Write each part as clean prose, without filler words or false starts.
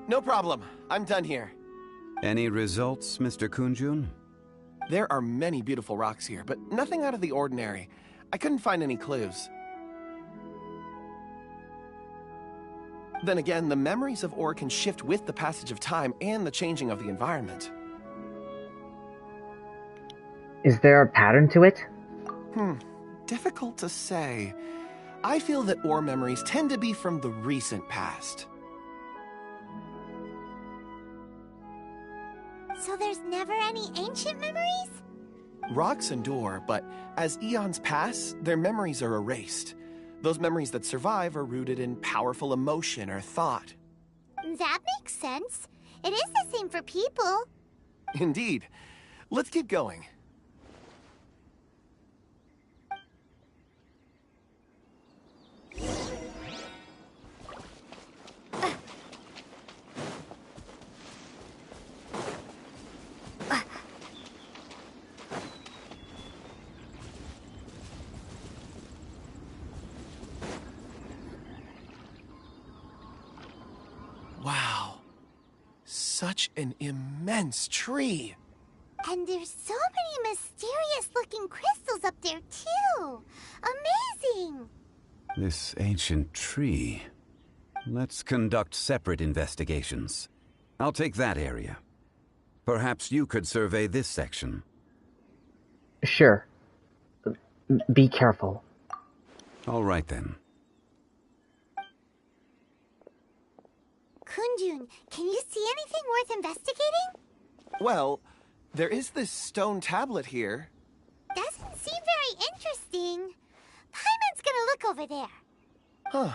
No problem. I'm done here. Any results, Mr. Kunjun? There are many beautiful rocks here, but nothing out of the ordinary. I couldn't find any clues. Then again, the memories of ore can shift with the passage of time and the changing of the environment. Is there a pattern to it? Difficult to say. I feel that ore memories tend to be from the recent past. So there's never any ancient memories? Rocks endure, but as eons pass, their memories are erased. Those memories that survive are rooted in powerful emotion or thought. That makes sense. It is the same for people. Indeed. Let's keep going. Wow. Such an immense tree. And there's so many mysterious-looking crystals up there, too. Amazing! This ancient tree. Let's conduct separate investigations. I'll take that area. Perhaps you could survey this section. Sure. Be careful. All right, then. Kunjun, can you see anything worth investigating? Well, there is this stone tablet here. Doesn't seem very interesting. Paimon's gonna look over there. Huh.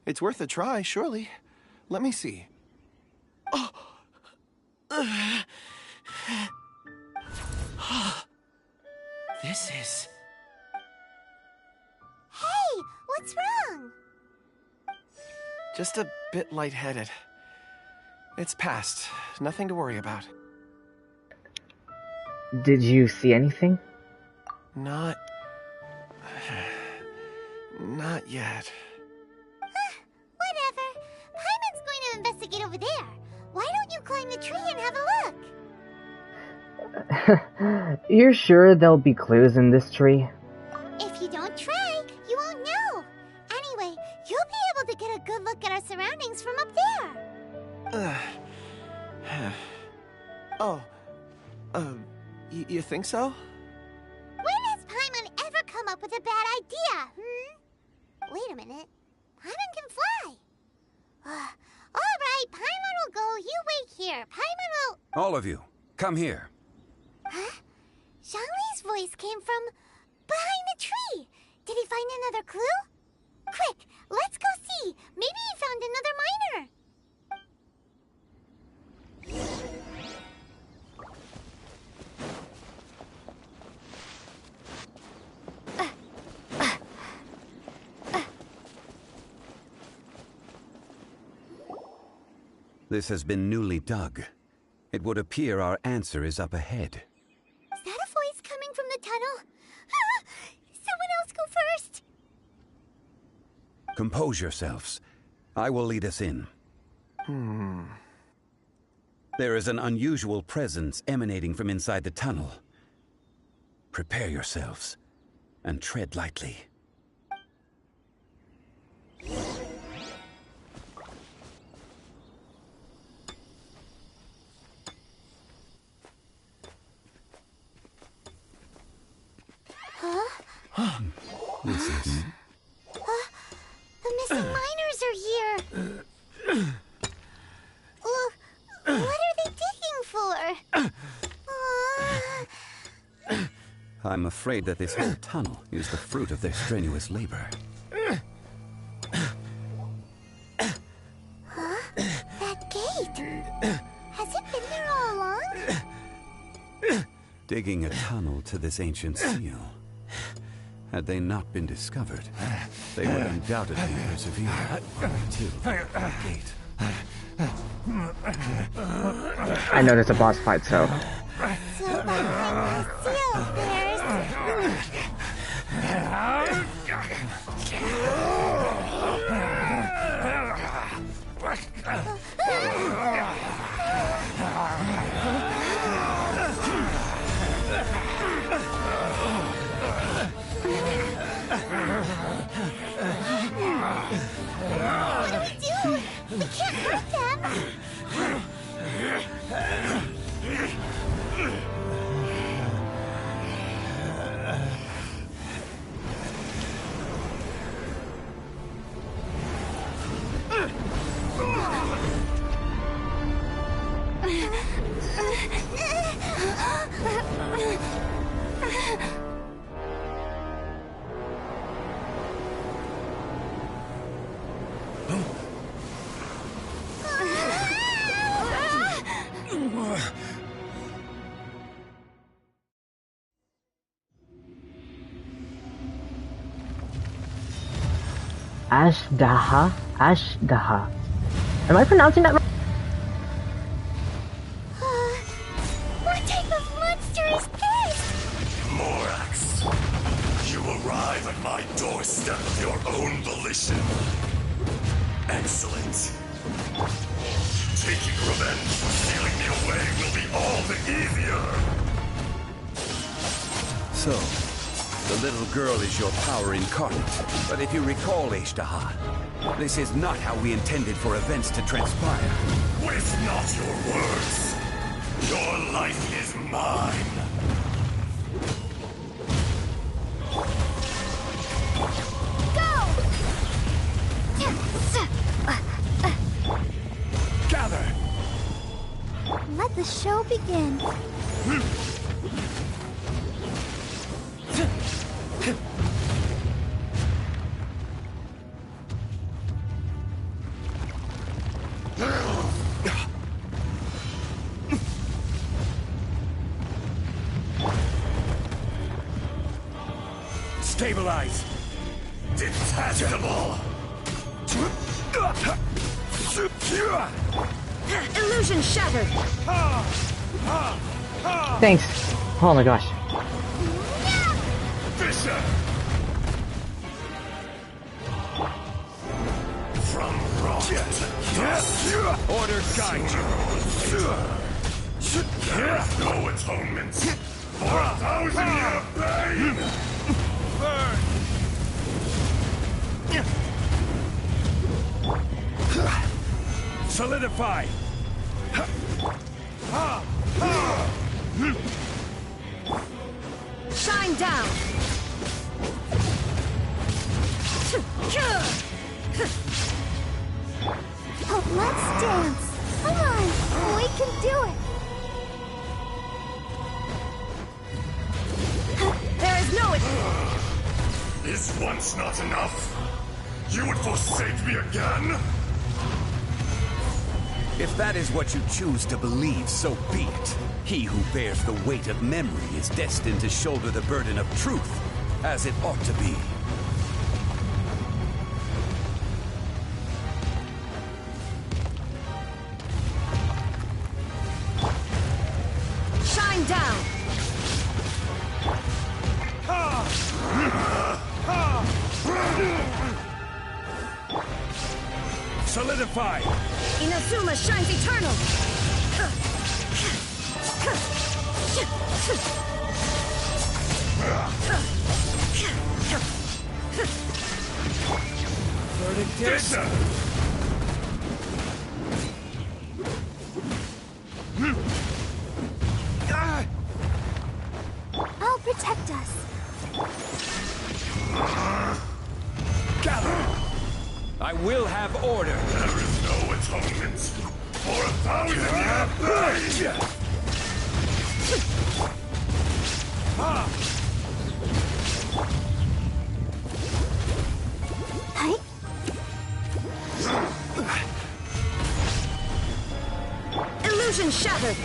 It's worth a try, surely. Let me see. Oh! This is... Hey, what's wrong? just a bit lightheaded. It's past. Nothing to worry about. Did you see anything? Not yet. Whatever. Paimon's going to investigate over there. Why don't you climb the tree and have a look? You're sure there'll be clues in this tree? If you don't try, you won't know. Anyway, you'll be able to get a good look at our surroundings from up there. You think so? When has Paimon ever come up with a bad idea, Wait a minute. Paimon can fly. All right, Paimon will go. You wait here. Paimon will... All of you, come here. Huh? Zhongli's voice came from behind the tree. Did he find another clue? Quick, let's go see. Maybe he found another miner. This has been newly dug. It would appear our answer is up ahead. Is that a voice coming from the tunnel? Someone else go first. Compose yourselves. I will lead us in. There is an unusual presence emanating from inside the tunnel. Prepare yourselves and tread lightly. This is... The missing miners are here. I'm afraid that this whole tunnel is the fruit of their strenuous labor. Huh? That gate! Has it been there all along? Digging a tunnel to this ancient seal. Had they not been discovered, they would undoubtedly persevere until the gate. I know there's a boss fight, so... So behind the seal, there's... What do we do? We can't hurt them! Ashdaha? Ashdaha. Am I pronouncing that right? What type of monster is this? Morax, you arrive at my doorstep of your own volition. Excellent. Taking revenge for sealing me away will be all the easier. So, the little girl is your power incarnate. But if you recall, Ashdaha, this is not how we intended for events to transpire. Waste not your words. Your life is mine. Gather! Let the show begin. Stabilize. Detachable. Illusion shattered. Thanks. Oh my gosh. Fisher. From rock to dust. Order guide you. There is no atonement for 1,000-year pain. Solidify! Shine down. Oh, let's dance. Come on, we can do it. There is no... Is once not enough? You would forsake me again? If that is what you choose to believe, so be it. He who bears the weight of memory is destined to shoulder the burden of truth, as it ought to be. Shine down. Solidify! Inazuma shines eternal. Verdict is... I'll protect us. Gather! I will have order! There is no atonement for 1,000-year pain. Illusion shattered!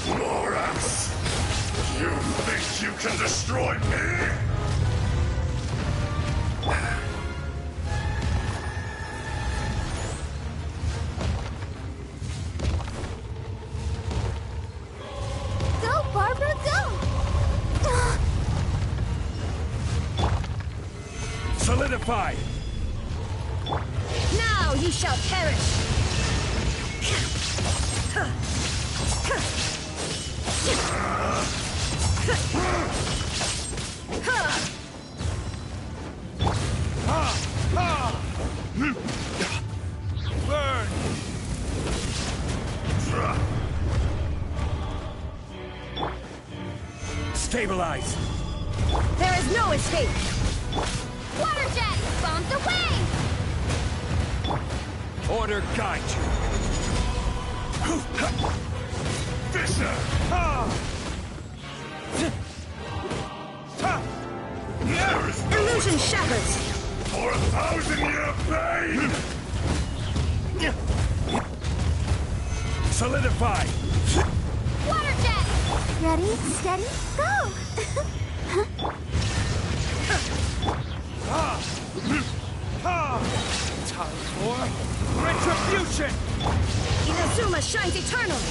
Morax! You think you can destroy me? Go, Barbara, go! Solidify! Now ye shall perish! Burn! Stabilize! There is no escape! Water jet! Bombs away! Order guide you! Fisher! There is no Illusion shatters! for 1,000-year pain! Solidify! Water jet! Ready, steady, go! Time for retribution! Inazuma shines eternal!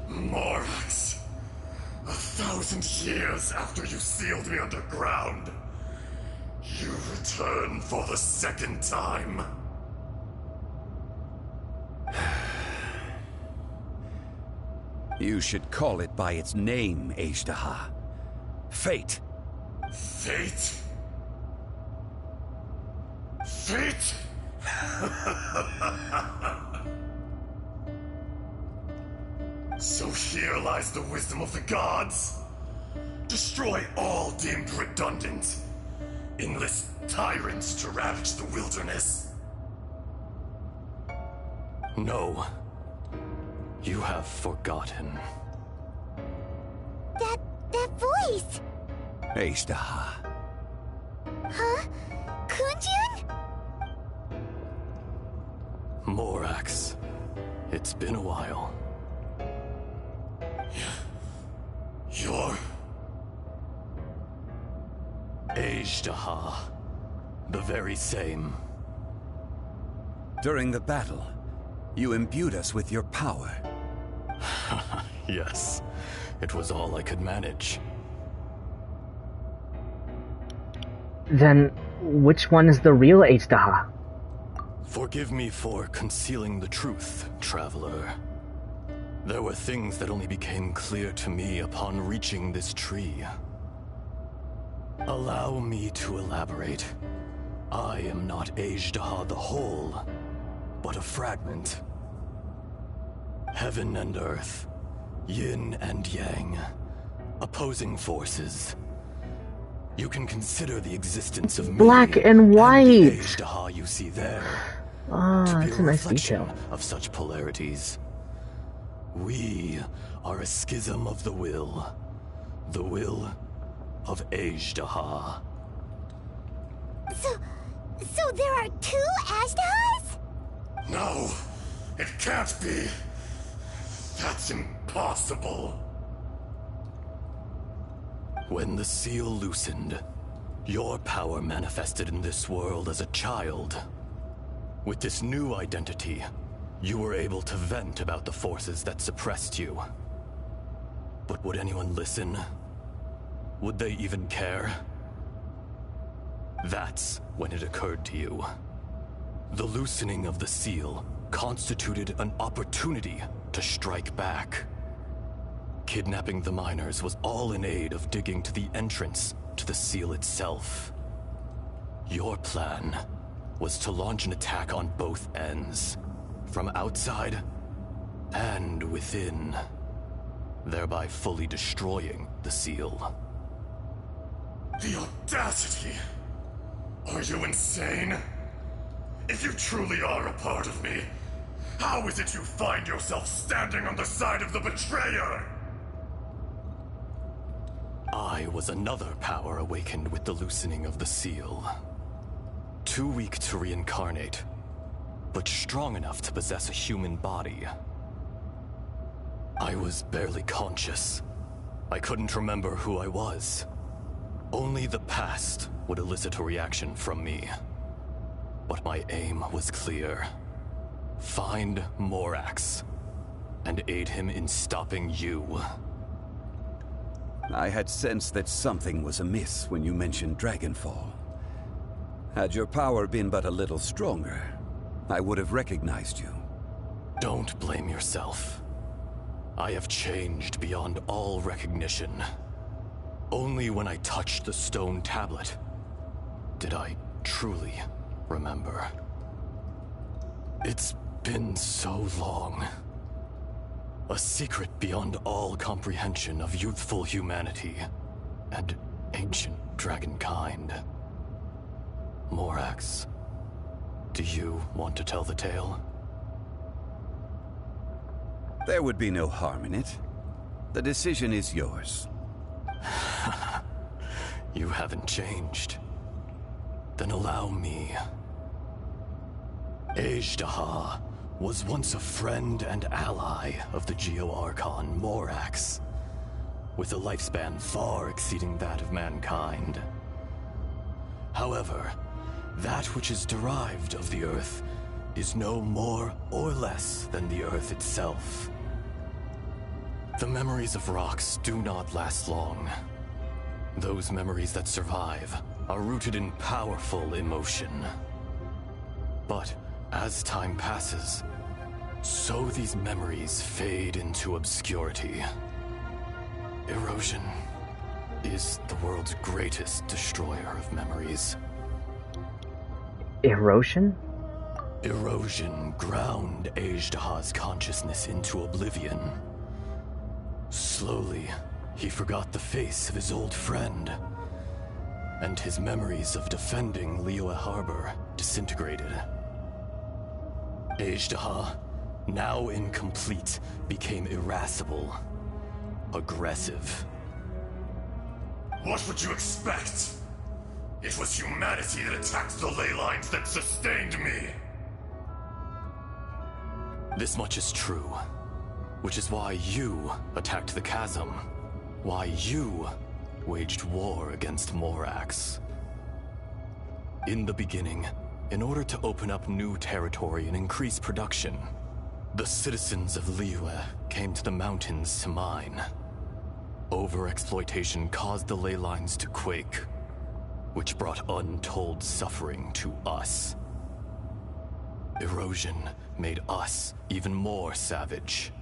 Morax, 1,000 years after you sealed me underground, you return for the second time. You should call it by its name, Azhdaha. Fate. Fate? Fate? So here lies the wisdom of the gods. Destroy all deemed redundant. Enlist tyrants to ravage the wilderness. No. You have forgotten. That voice! Azhdaha. Huh? Kunjun? Morax. It's been a while. You're... Azhdaha. The very same. During the battle, you imbued us with your power. Yes. It was all I could manage. Then, which one is the real Azhdaha? Forgive me for concealing the truth, traveler. There were things that only became clear to me upon reaching this tree. Allow me to elaborate. I am not Azhdaha the whole, but a fragment. Heaven and earth, yin and yang, opposing forces. You can consider the existence of me Black and white. the Azhdaha you see there Ah, to be that's a a nice reflection detail. of such polarities. We are a schism of the will of Azhdaha. So there are two Ashdahas? No, it can't be. That's impossible. When the seal loosened, your power manifested in this world as a child. With this new identity, you were able to vent about the forces that suppressed you. But would anyone listen? Would they even care? That's when it occurred to you. The loosening of the seal constituted an opportunity to strike back. Kidnapping the miners was all in aid of digging to the entrance to the seal itself. Your plan was to launch an attack on both ends, from outside and within, thereby fully destroying the seal. The audacity! Are you insane? If you truly are a part of me, How is it you find yourself standing on the side of the betrayer? I was another power awakened with the loosening of the seal. Too weak to reincarnate, but strong enough to possess a human body. I was barely conscious. I couldn't remember who I was. Only the past would elicit a reaction from me. But my aim was clear. Find Morax, and aid him in stopping you. I had sensed that something was amiss when you mentioned Dragonfall. Had your power been but a little stronger, I would have recognized you. Don't blame yourself. I have changed beyond all recognition. Only when I touched the stone tablet did I truly remember. It's been so long. A secret beyond all comprehension of youthful humanity and ancient dragonkind. Morax, do you want to tell the tale? There would be no harm in it. The decision is yours. You haven't changed. Then allow me. Azhdaha was once a friend and ally of the Geo-Archon Morax, with a lifespan far exceeding that of mankind. However, that which is derived of the Earth is no more or less than the Earth itself. The memories of rocks do not last long. Those memories that survive are rooted in powerful emotion. But as time passes, so these memories fade into obscurity. Erosion is the world's greatest destroyer of memories. Erosion? Erosion ground Azhdaha's consciousness into oblivion. Slowly, he forgot the face of his old friend, and his memories of defending Liyue Harbor disintegrated. Azhdaha, now incomplete, became irascible, aggressive. What would you expect? It was humanity that attacked the ley lines that sustained me. This much is true, which is why you attacked the chasm, why you waged war against Morax. In the beginning, in order to open up new territory and increase production, the citizens of Liyue came to the mountains to mine. Overexploitation caused the ley lines to quake, which brought untold suffering to us. Erosion made us even more savage.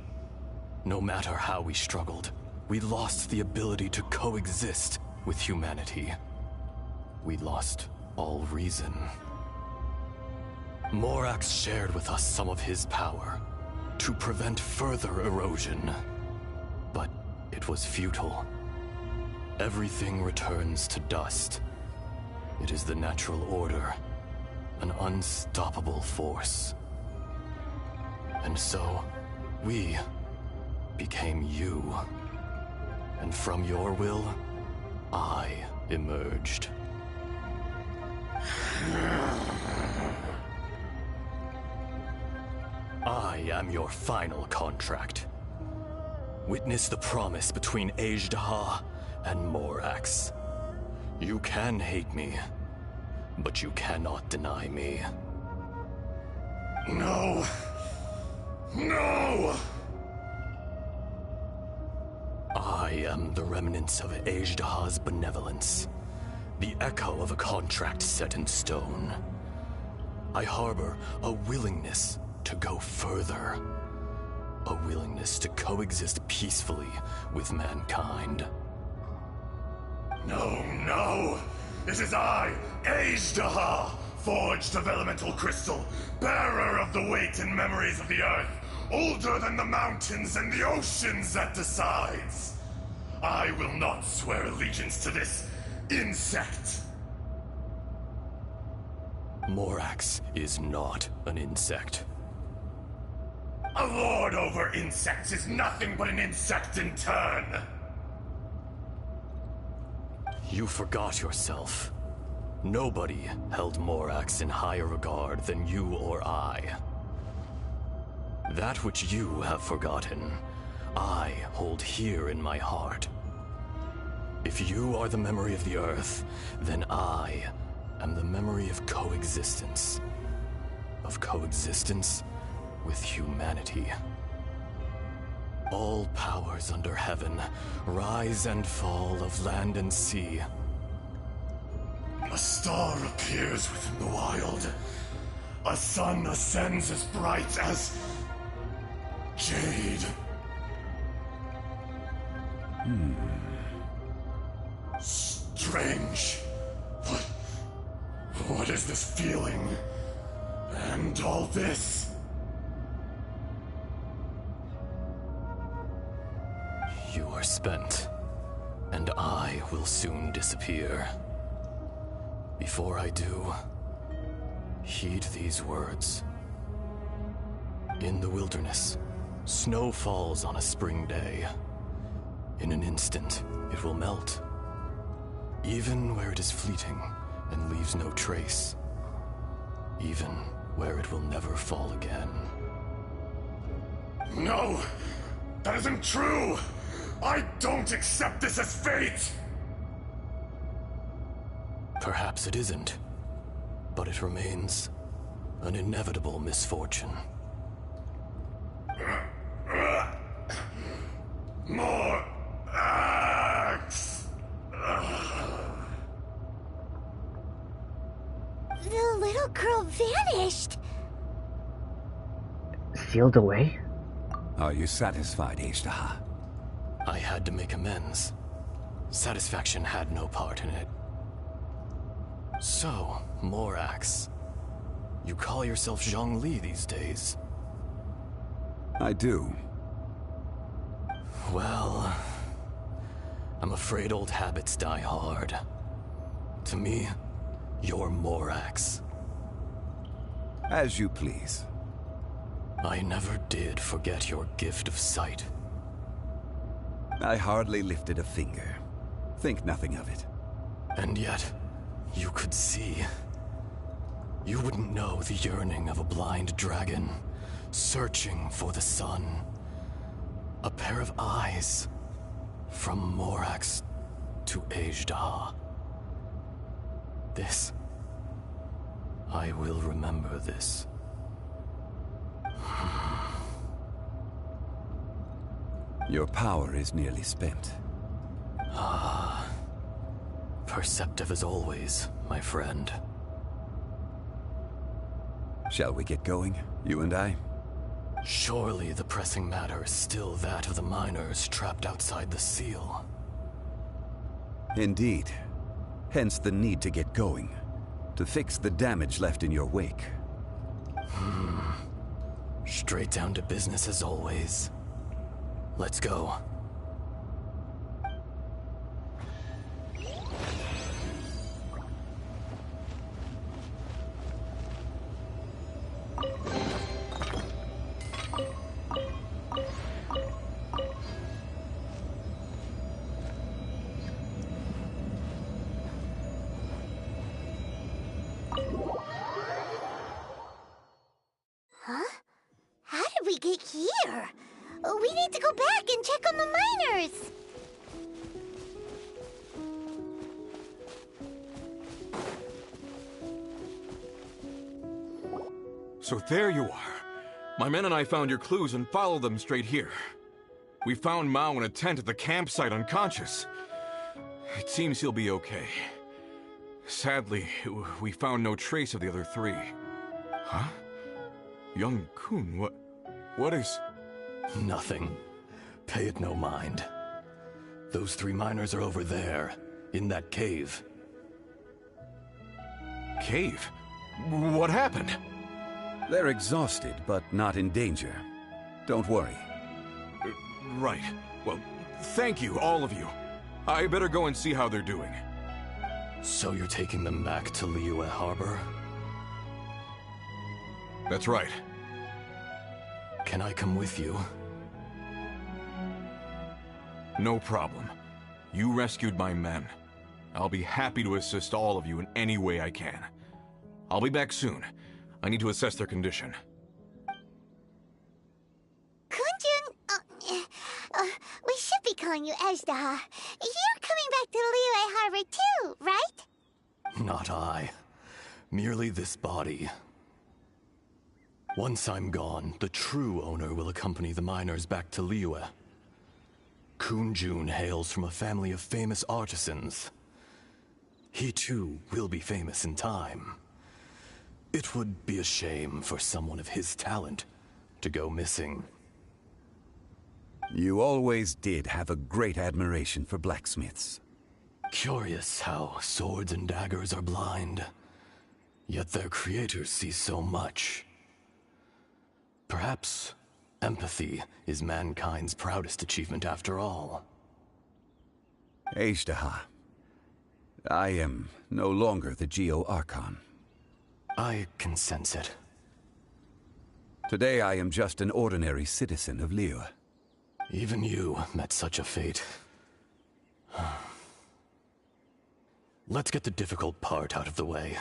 No matter how we struggled, we lost the ability to coexist with humanity. We lost all reason. Morax shared with us some of his power to prevent further erosion, but it was futile. Everything returns to dust. It is the natural order, an unstoppable force. And so, we became you. And from your will, I emerged. I am your final contract. Witness the promise between Azhdaha and Morax. You can hate me, but you cannot deny me. No! No! I am the remnants of Azhdaha's benevolence, the echo of a contract set in stone. I harbor a willingness to go further, a willingness to coexist peacefully with mankind. No, no! It is I, Azhdaha, forged of elemental crystal, bearer of the weight and memories of the earth, older than the mountains and the oceans that decides. I will not swear allegiance to this insect. Morax is not an insect. A lord over insects is nothing but an insect in turn! You forgot yourself. Nobody held Morax in higher regard than you or I. That which you have forgotten, I hold here in my heart. If you are the memory of the Earth, then I am the memory of coexistence. Of coexistence with humanity. All powers under heaven, rise and fall of land and sea. A star appears within the wild. A sun ascends as bright as jade. Strange. What is this feeling? And all this? You are spent, and I will soon disappear. Before I do, heed these words. In the wilderness, snow falls on a spring day. In an instant, it will melt. Even where it is fleeting and leaves no trace. Even where it will never fall again. No! That isn't true! I don't accept this as fate! Perhaps it isn't, but it remains an inevitable misfortune. More axe! The little girl vanished! Sealed away? Are you satisfied, Ishtaha? I had to make amends. Satisfaction had no part in it. So, Morax, you call yourself Zhongli these days? I do. Well, I'm afraid old habits die hard. To me, you're Morax. As you please. I never did forget your gift of sight. I hardly lifted a finger. Think nothing of it. And yet, you could see. You wouldn't know the yearning of a blind dragon, searching for the sun. A pair of eyes, from Morax to Ejdah. This, I will remember this. Your power is nearly spent. Perceptive as always, my friend. Shall we get going, you and I? Surely the pressing matter is still that of the miners trapped outside the seal. Indeed. Hence the need to get going. To fix the damage left in your wake. Straight down to business as always. Let's go. Huh? How did we get here? We need to go back and check on the miners! So there you are. My men and I found your clues and followed them straight here. We found Mao in a tent at the campsite unconscious. It seems he'll be okay. Sadly, we found no trace of the other three. Huh? Young Kun, what is... Nothing. Pay it no mind. Those three miners are over there, in that cave. Cave? What happened? They're exhausted, but not in danger. Don't worry. Right. Well, thank you, all of you. I better go and see how they're doing. So you're taking them back to Liyue Harbor? That's right. Can I come with you? No problem. You rescued my men. I'll be happy to assist all of you in any way I can. I'll be back soon. I need to assess their condition. Kunjun, we should be calling you Ezda. You're coming back to Liyue Harbor too, right? Not I. Merely this body. Once I'm gone, the true owner will accompany the miners back to Liyue. Kunjun hails from a family of famous artisans. He too will be famous in time. It would be a shame for someone of his talent to go missing. You always did have a great admiration for blacksmiths. Curious how swords and daggers are blind, yet their creators see so much. Perhaps empathy is mankind's proudest achievement after all. Ezda, I am no longer the Geo-Archon. I can sense it. Today I am just an ordinary citizen of Liyue. Even you met such a fate. Let's get the difficult part out of the way.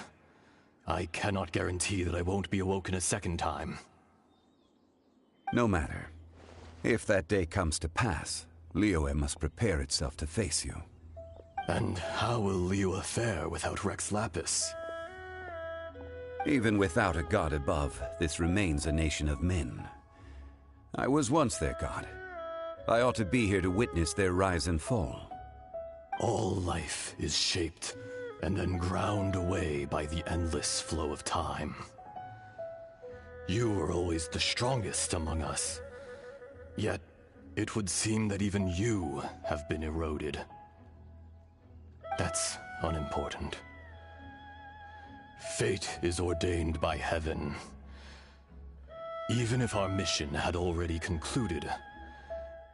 I cannot guarantee that I won't be awoken a second time. No matter. If that day comes to pass, Liyue must prepare itself to face you. And how will Liyue fare without Rex Lapis? Even without a god above, this remains a nation of men. I was once their god. I ought to be here to witness their rise and fall. All life is shaped and then ground away by the endless flow of time. You were always the strongest among us. Yet, it would seem that even you have been eroded. That's unimportant. Fate is ordained by heaven. Even if our mission had already concluded,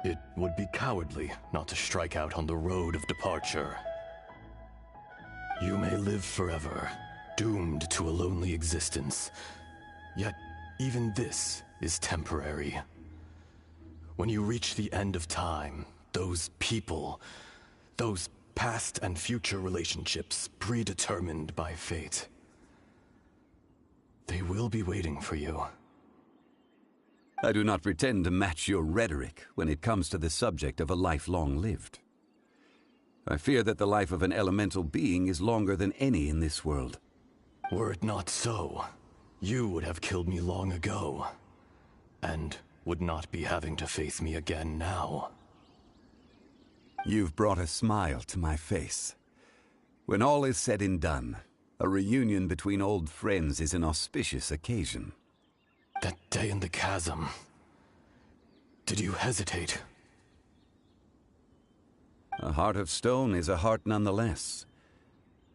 it would be cowardly not to strike out on the road of departure. You may live forever, doomed to a lonely existence. Yet, even this is temporary. When you reach the end of time, those people, those past and future relationships predetermined by fate, they will be waiting for you. I do not pretend to match your rhetoric when it comes to the subject of a life long lived. I fear that the life of an elemental being is longer than any in this world. Were it not so, you would have killed me long ago, and would not be having to face me again now. You've brought a smile to my face. When all is said and done, a reunion between old friends is an auspicious occasion. That day in the chasm, did you hesitate? A heart of stone is a heart nonetheless.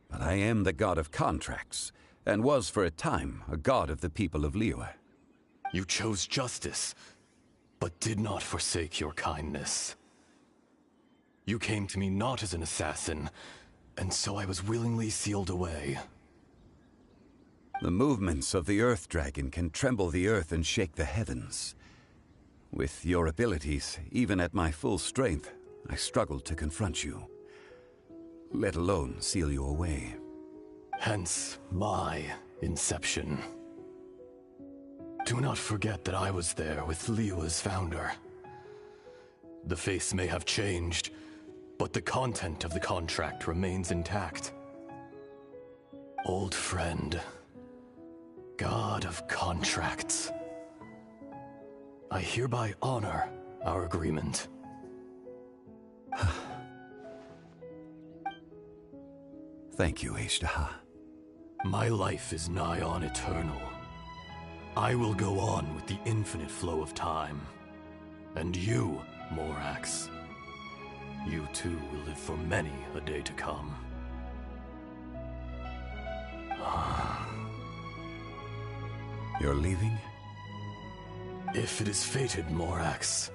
But I am the god of contracts, and was for a time a god of the people of Liyue. You chose justice, but did not forsake your kindness. You came to me not as an assassin, and so I was willingly sealed away. The movements of the Earth Dragon can tremble the earth and shake the heavens. With your abilities, even at my full strength, I struggled to confront you, let alone seal you away. Hence my inception. Do not forget that I was there with Liyue's founder. The face may have changed, but the content of the contract remains intact. Old friend, god of contracts, I hereby honor our agreement. Thank you, Ezda. My life is nigh on eternal. I will go on with the infinite flow of time. And you, Morax, you too will live for many a day to come. You're leaving? If it is fated, Morax,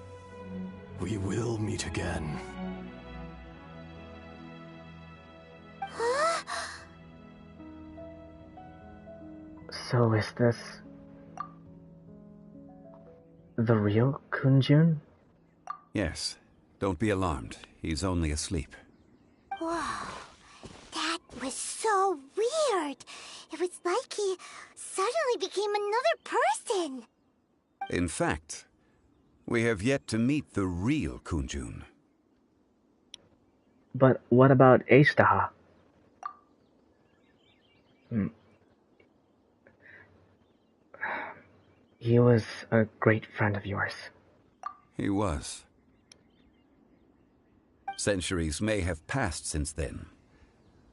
we will meet again. So is this... The real Kunjun? Yes. Don't be alarmed. He's only asleep. Whoa. That was so weird. It was like he suddenly became another person. In fact, we have yet to meet the real Kunjun. But what about Ashtaha? He was a great friend of yours. He was. Centuries may have passed since then,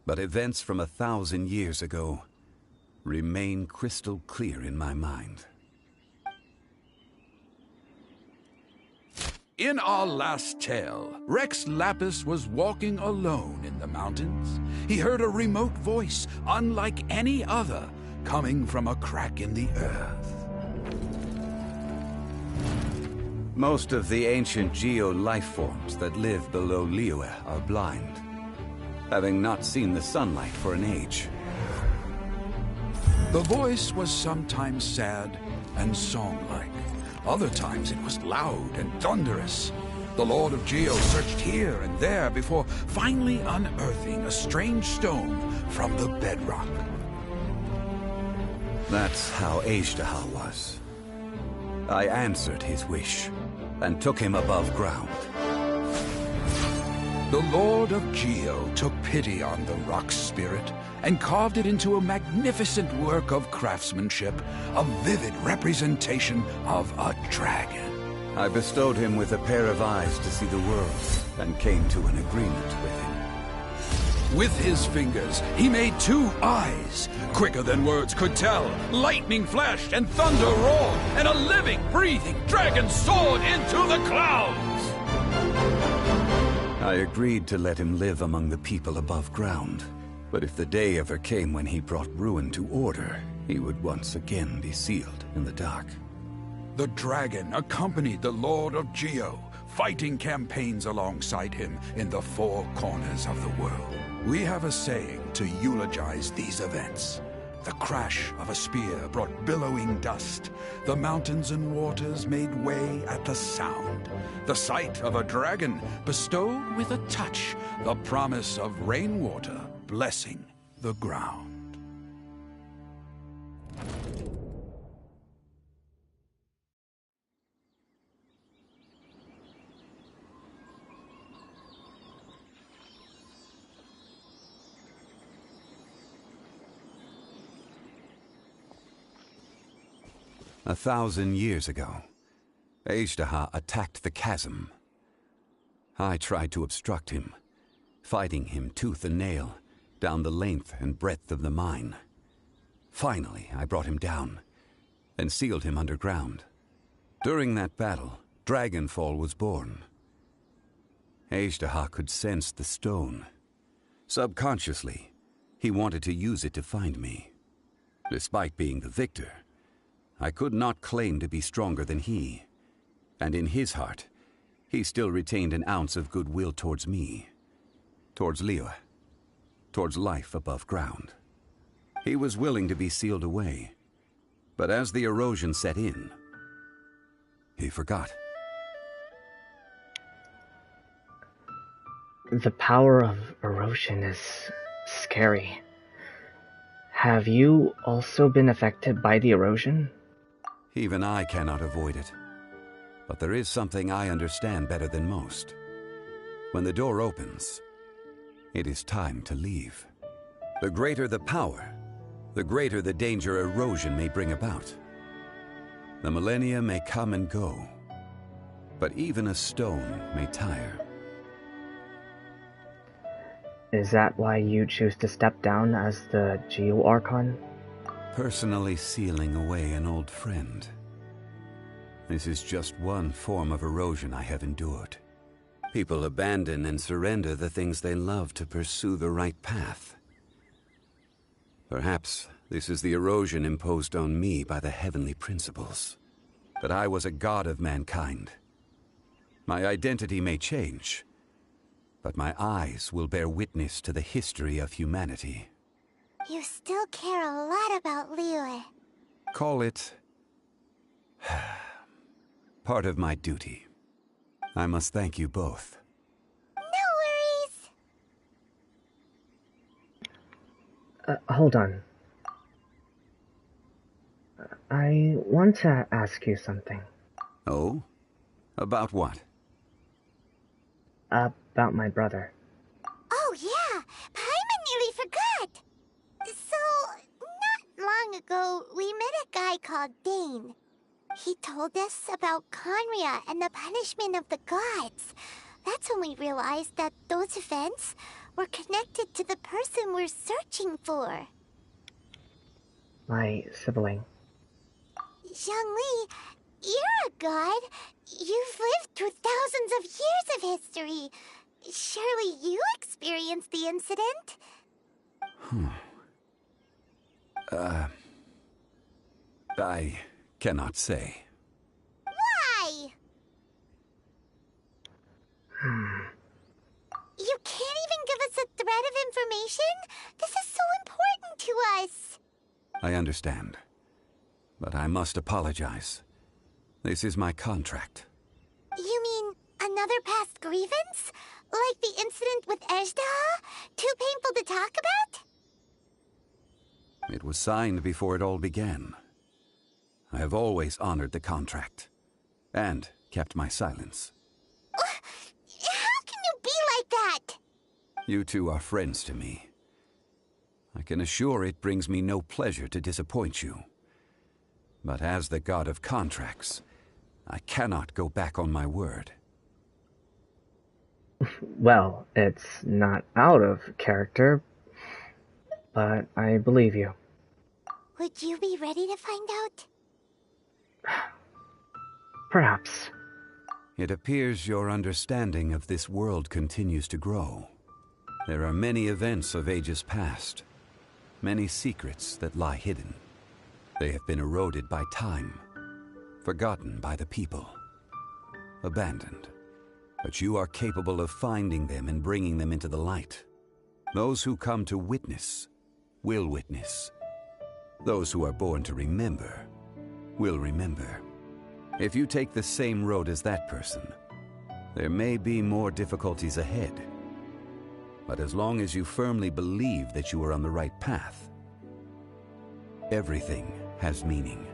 but events from 1,000 years ago remain crystal clear in my mind. In our last tale, Rex Lapis was walking alone in the mountains. He heard a remote voice, unlike any other, coming from a crack in the earth. Most of the ancient geo life forms that live below Liyue are blind, having not seen the sunlight for an age. The voice was sometimes sad and song-like. Other times it was loud and thunderous. The Lord of Geo searched here and there before finally unearthing a strange stone from the bedrock. That's how Ashtaha was. I answered his wish and took him above ground. The Lord of Geo took pity on the rock spirit and carved it into a magnificent work of craftsmanship, a vivid representation of a dragon. I bestowed him with a pair of eyes to see the world and came to an agreement with him. With his fingers, he made 2 eyes. Quicker than words could tell, lightning flashed and thunder roared, and a living, breathing dragon soared into the clouds! I agreed to let him live among the people above ground. But if the day ever came when he brought ruin to order, he would once again be sealed in the dark. The dragon accompanied the Lord of Geo, fighting campaigns alongside him in the 4 corners of the world. We have a saying to eulogize these events. The crash of a spear brought billowing dust. The mountains and waters made way at the sound. The sight of a dragon bestowed with a touch the promise of rainwater blessing the ground. A 1,000 years ago, Ashtaha attacked the chasm. I tried to obstruct him, fighting him tooth and nail down the length and breadth of the mine. Finally, I brought him down and sealed him underground. During that battle, Dragonfall was born. Ashtaha could sense the stone. Subconsciously, he wanted to use it to find me. Despite being the victor, I could not claim to be stronger than he, and in his heart, he still retained an ounce of goodwill towards me, towards Liyue, towards life above ground. He was willing to be sealed away, but as the erosion set in, he forgot. The power of erosion is scary. Have you also been affected by the erosion? Even I cannot avoid it. But there is something I understand better than most. When the door opens, it is time to leave. The greater the power, the greater the danger erosion may bring about. The millennia may come and go, but even a stone may tire. Is that why you choose to step down as the Geo Archon? Personally sealing away an old friend. This is just one form of erosion I have endured. People abandon and surrender the things they love to pursue the right path. Perhaps this is the erosion imposed on me by the heavenly principles. That I was a god of mankind. My identity may change, but my eyes will bear witness to the history of humanity. You still care a lot about Liyue. Call it Part of my duty. I must thank you both. No worries. Hold on. I want to ask you something. Oh? About what? About my brother. Oh yeah, Paimon nearly forgot. So, not long ago, we met a guy called Dane. He told us about Conria and the punishment of the gods. That's when we realized that those events were connected to the person we're searching for. My sibling. Zhongli, you're a god. You've lived through thousands of years of history. Surely you experienced the incident? I cannot say. Why? You can't even give us a thread of information? This is so important to us. I understand. But I must apologize. This is my contract. You mean another past grievance? Like the incident with Ejda? Too painful to talk about? It was signed before it all began. I have always honored the contract. And kept my silence. How can you be like that? You two are friends to me. I can assure it brings me no pleasure to disappoint you. But as the god of contracts, I cannot go back on my word. Well, it's not out of character, but I believe you. Would you be ready to find out? Perhaps. It appears your understanding of this world continues to grow. There are many events of ages past, many secrets that lie hidden. They have been eroded by time, forgotten by the people, abandoned. But you are capable of finding them and bringing them into the light. Those who come to witness will witness. Those who are born to remember will remember. If you take the same road as that person, there may be more difficulties ahead. But as long as you firmly believe that you are on the right path, everything has meaning.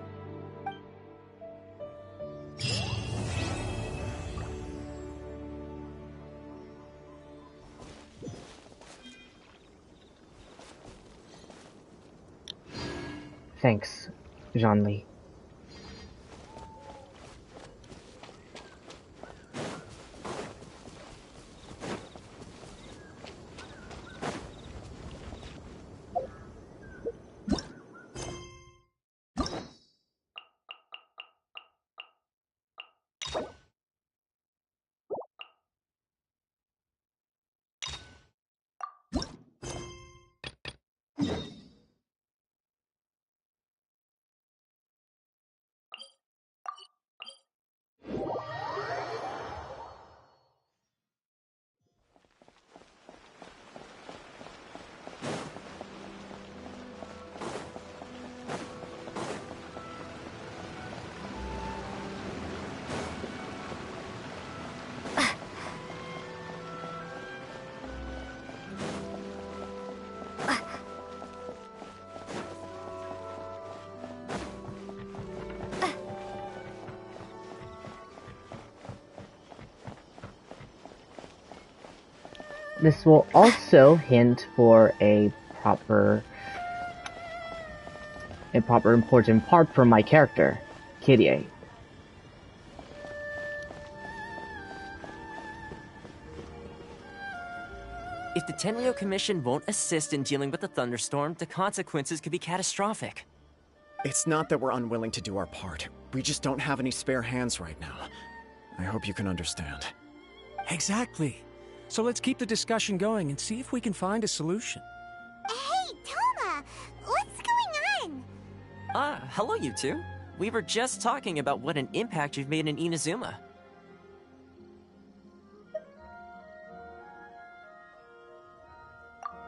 Thanks, Zhongli. This will also hint for a proper important part for my character, Kyrie. If the Tenryo Commission won't assist in dealing with the thunderstorm, the consequences could be catastrophic. It's not that we're unwilling to do our part. We just don't have any spare hands right now. I hope you can understand. Exactly. So let's keep the discussion going and see if we can find a solution. Hey, Toma! What's going on? Hello you two. We were just talking about what an impact you've made in Inazuma.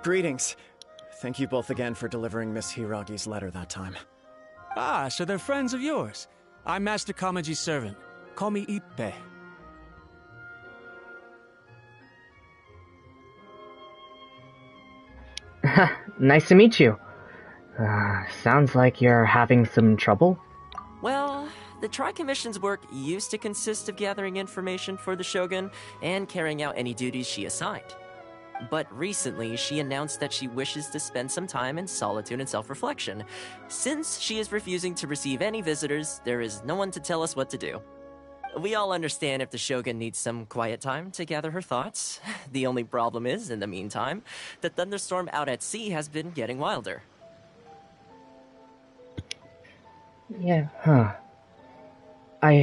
Greetings. Thank you both again for delivering Miss Hiragi's letter that time. Ah, so they're friends of yours. I'm Master Kamaji's servant. Call me Ippe. Nice to meet you. Sounds like you're having some trouble. Well, the Tri-Commission's work used to consist of gathering information for the Shogun and carrying out any duties she assigned. But recently, she announced that she wishes to spend some time in solitude and self-reflection. Since she is refusing to receive any visitors, there is no one to tell us what to do. We all understand if the Shogun needs some quiet time to gather her thoughts. The only problem is, in the meantime, the thunderstorm out at sea has been getting wilder. Yeah, huh. I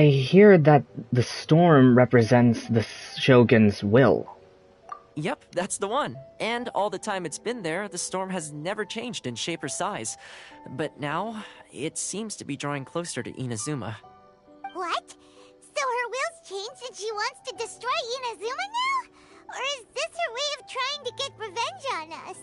hear that the storm represents the Shogun's will. Yep, that's the one. And all the time it's been there, the storm has never changed in shape or size. But now, it seems to be drawing closer to Inazuma. What? So her will's changed and she wants to destroy Inazuma now? Or is this her way of trying to get revenge on us?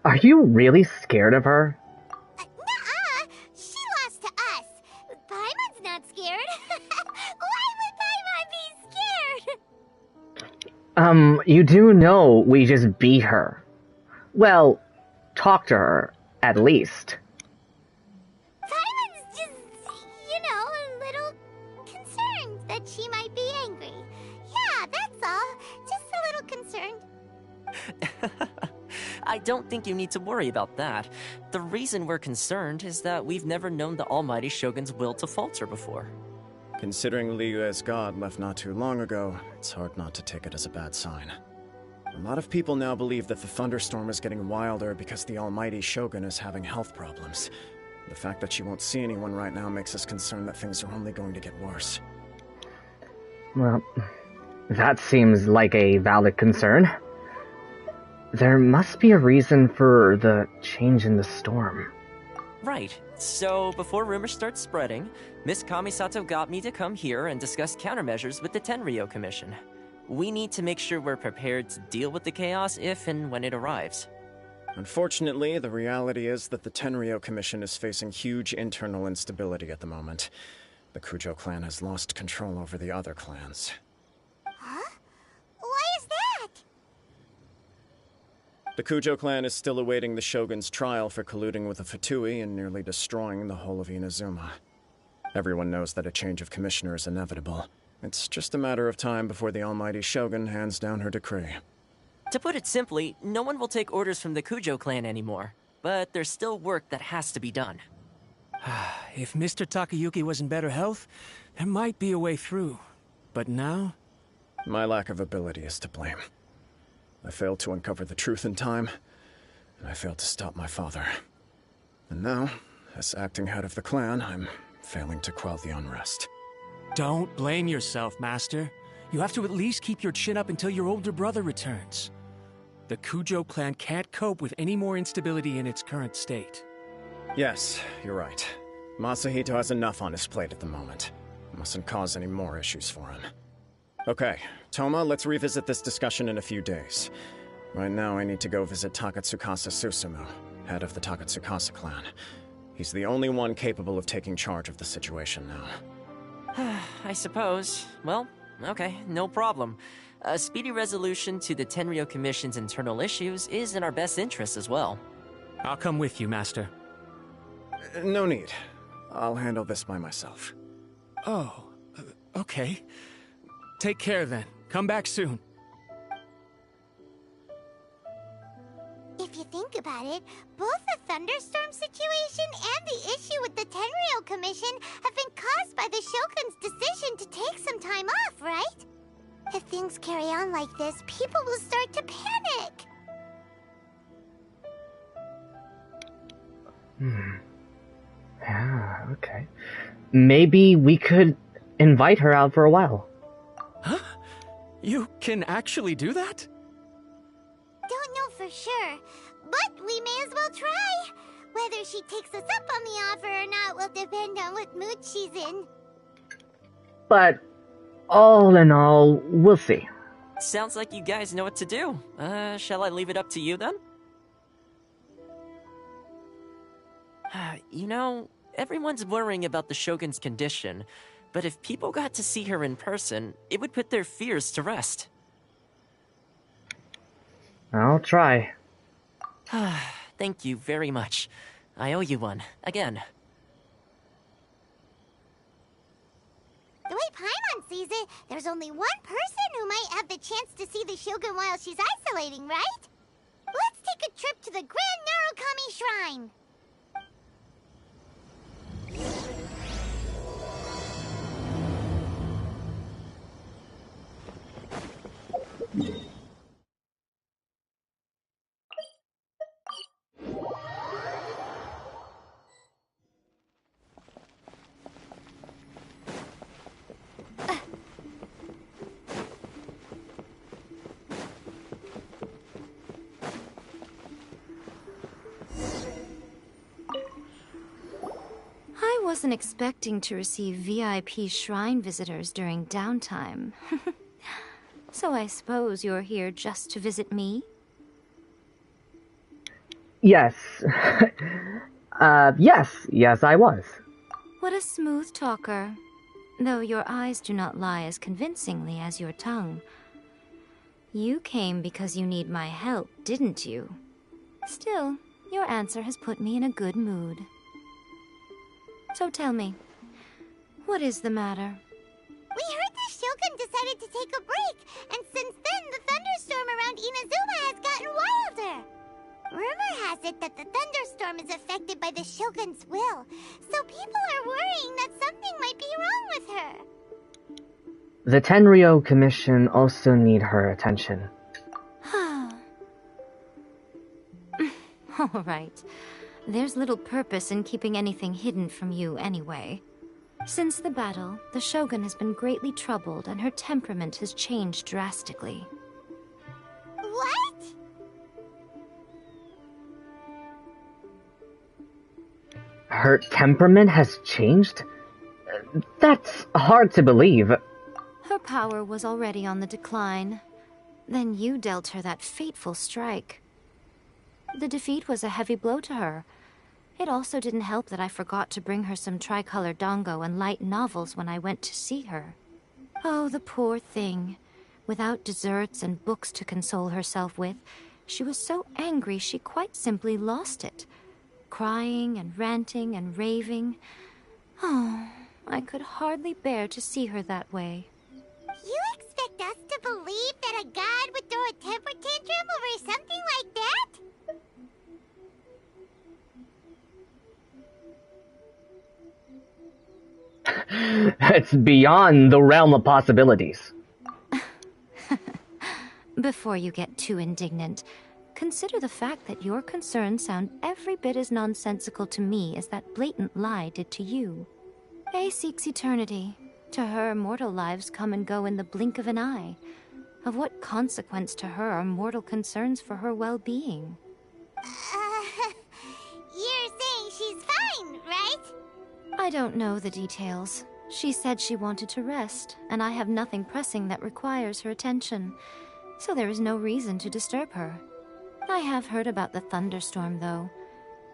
Are you really scared of her? Nuh-uh! She lost to us. Paimon's not scared. Why would Paimon be scared? You do know we just beat her. Well, talk to her, at least. Paimon's just, a little concerned that she might be angry. Yeah, that's all. Just a little concerned. I don't think you need to worry about that. The reason we're concerned is that we've never known the almighty Shogun's will to falter before. Considering Liyue's god left not too long ago, it's hard not to take it as a bad sign. A lot of people now believe that the thunderstorm is getting wilder because the almighty Shogun is having health problems. The fact that she won't see anyone right now makes us concerned that things are only going to get worse. Well, that seems like a valid concern. There must be a reason for the change in the storm. Right. So, before rumors start spreading, Miss Kamisato got me to come here and discuss countermeasures with the Tenryou Commission. We need to make sure we're prepared to deal with the chaos if and when it arrives. Unfortunately, the reality is that the Tenryou Commission is facing huge internal instability at the moment. The Kujo clan has lost control over the other clans. Huh? Why is that? The Kujo clan is still awaiting the Shogun's trial for colluding with the Fatui and nearly destroying the whole of Inazuma. Everyone knows that a change of commissioner is inevitable. It's just a matter of time before the almighty Shogun hands down her decree. To put it simply, no one will take orders from the Kujo clan anymore. But there's still work that has to be done. If Mr. Takayuki was in better health, there might be a way through. But now? My lack of ability is to blame. I failed to uncover the truth in time, and I failed to stop my father. And now, as acting head of the clan, I'm failing to quell the unrest. Don't blame yourself, Master. You have to at least keep your chin up until your older brother returns. The Kujo clan can't cope with any more instability in its current state. Yes, you're right. Masahito has enough on his plate at the moment. Mustn't cause any more issues for him. Okay, Toma, let's revisit this discussion in a few days. Right now, I need to go visit Takatsukasa Susumu, head of the Takatsukasa clan. He's the only one capable of taking charge of the situation now. I suppose. Well, okay, no problem. A speedy resolution to the Tenryou Commission's internal issues is in our best interest as well. I'll come with you, Master. No need. I'll handle this by myself. Oh, okay. Take care then. Come back soon. If you think about it, both the thunderstorm situation and the issue with the Tenryou Commission have been caused by the Shogun's decision to take some time off, right? If things carry on like this, people will start to panic. Yeah, okay. Maybe we could invite her out for a while. Huh? You can actually do that? Don't know for sure, but we may as well try. Whether she takes us up on the offer or not will depend on what mood she's in. But all in all, we'll see. Sounds like you guys know what to do. Shall I leave it up to you then? You know, everyone's worrying about the Shogun's condition, but if people got to see her in person, it would put their fears to rest. I'll try. Thank you very much. I owe you one, again. The way Paimon sees it, there's only one person who might have the chance to see the Shogun while she's isolating, right? Let's take a trip to the Grand Narukami Shrine! I wasn't expecting to receive VIP shrine visitors during downtime. So I suppose you're here just to visit me? Yes. Yes, I was. What a smooth talker. Though your eyes do not lie as convincingly as your tongue. You came because you need my help, didn't you? Still, your answer has put me in a good mood. So tell me, what is the matter? We heard the Shogun decided to take a break, and since then the thunderstorm around Inazuma has gotten wilder. Rumor has it that the thunderstorm is affected by the Shogun's will, so people are worrying that something might be wrong with her. The Tenryou Commission also need her attention. All right. There's little purpose in keeping anything hidden from you anyway. Since the battle, the Shogun has been greatly troubled and her temperament has changed drastically. What? Her temperament has changed? That's hard to believe. Her power was already on the decline. Then you dealt her that fateful strike. The defeat was a heavy blow to her. It also didn't help that I forgot to bring her some tricolor dango and light novels when I went to see her. Oh, the poor thing. Without desserts and books to console herself with, she was so angry she quite simply lost it. Crying and ranting and raving. Oh, I could hardly bear to see her that way. You expect us to believe that a god would throw a temper tantrum over something like that? It's beyond the realm of possibilities. Before you get too indignant, consider the fact that your concerns sound every bit as nonsensical to me as that blatant lie did to you. A seeks eternity. To her, mortal lives come and go in the blink of an eye. Of what consequence to her are mortal concerns for her well-being? You're saying she's fine, right? I don't know the details. She said she wanted to rest, and I have nothing pressing that requires her attention, so there is no reason to disturb her. I have heard about the thunderstorm, though.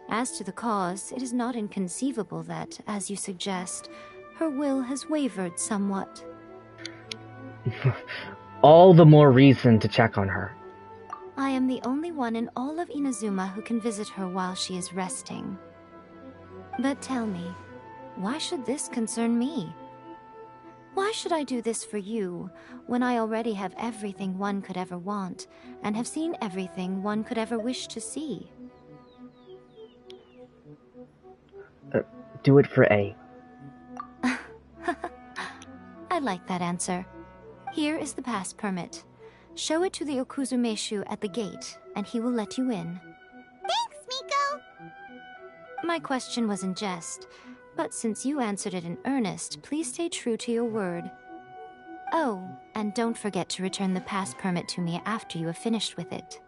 As to the cause, it is not inconceivable that, as you suggest, her will has wavered somewhat. All the more reason to check on her. I am the only one in all of Inazuma who can visit her while she is resting. But tell me, why should this concern me? Why should I do this for you, when I already have everything one could ever want, and have seen everything one could ever wish to see? Do it for A. I like that answer. Here is the pass permit. Show it to the Okuzumeshu at the gate, and he will let you in. Thanks, Miko! My question was in jest, but since you answered it in earnest, please stay true to your word. Oh, and don't forget to return the pass permit to me after you have finished with it.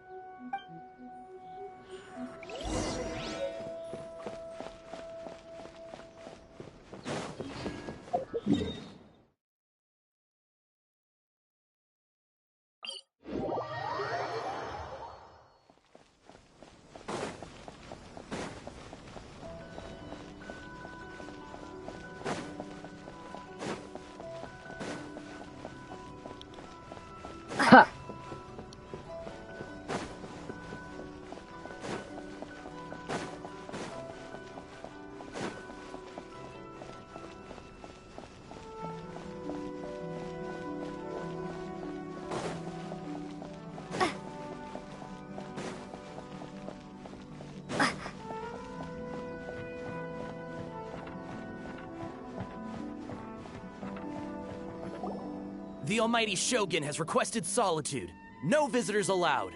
The almighty Shogun has requested solitude. No visitors allowed.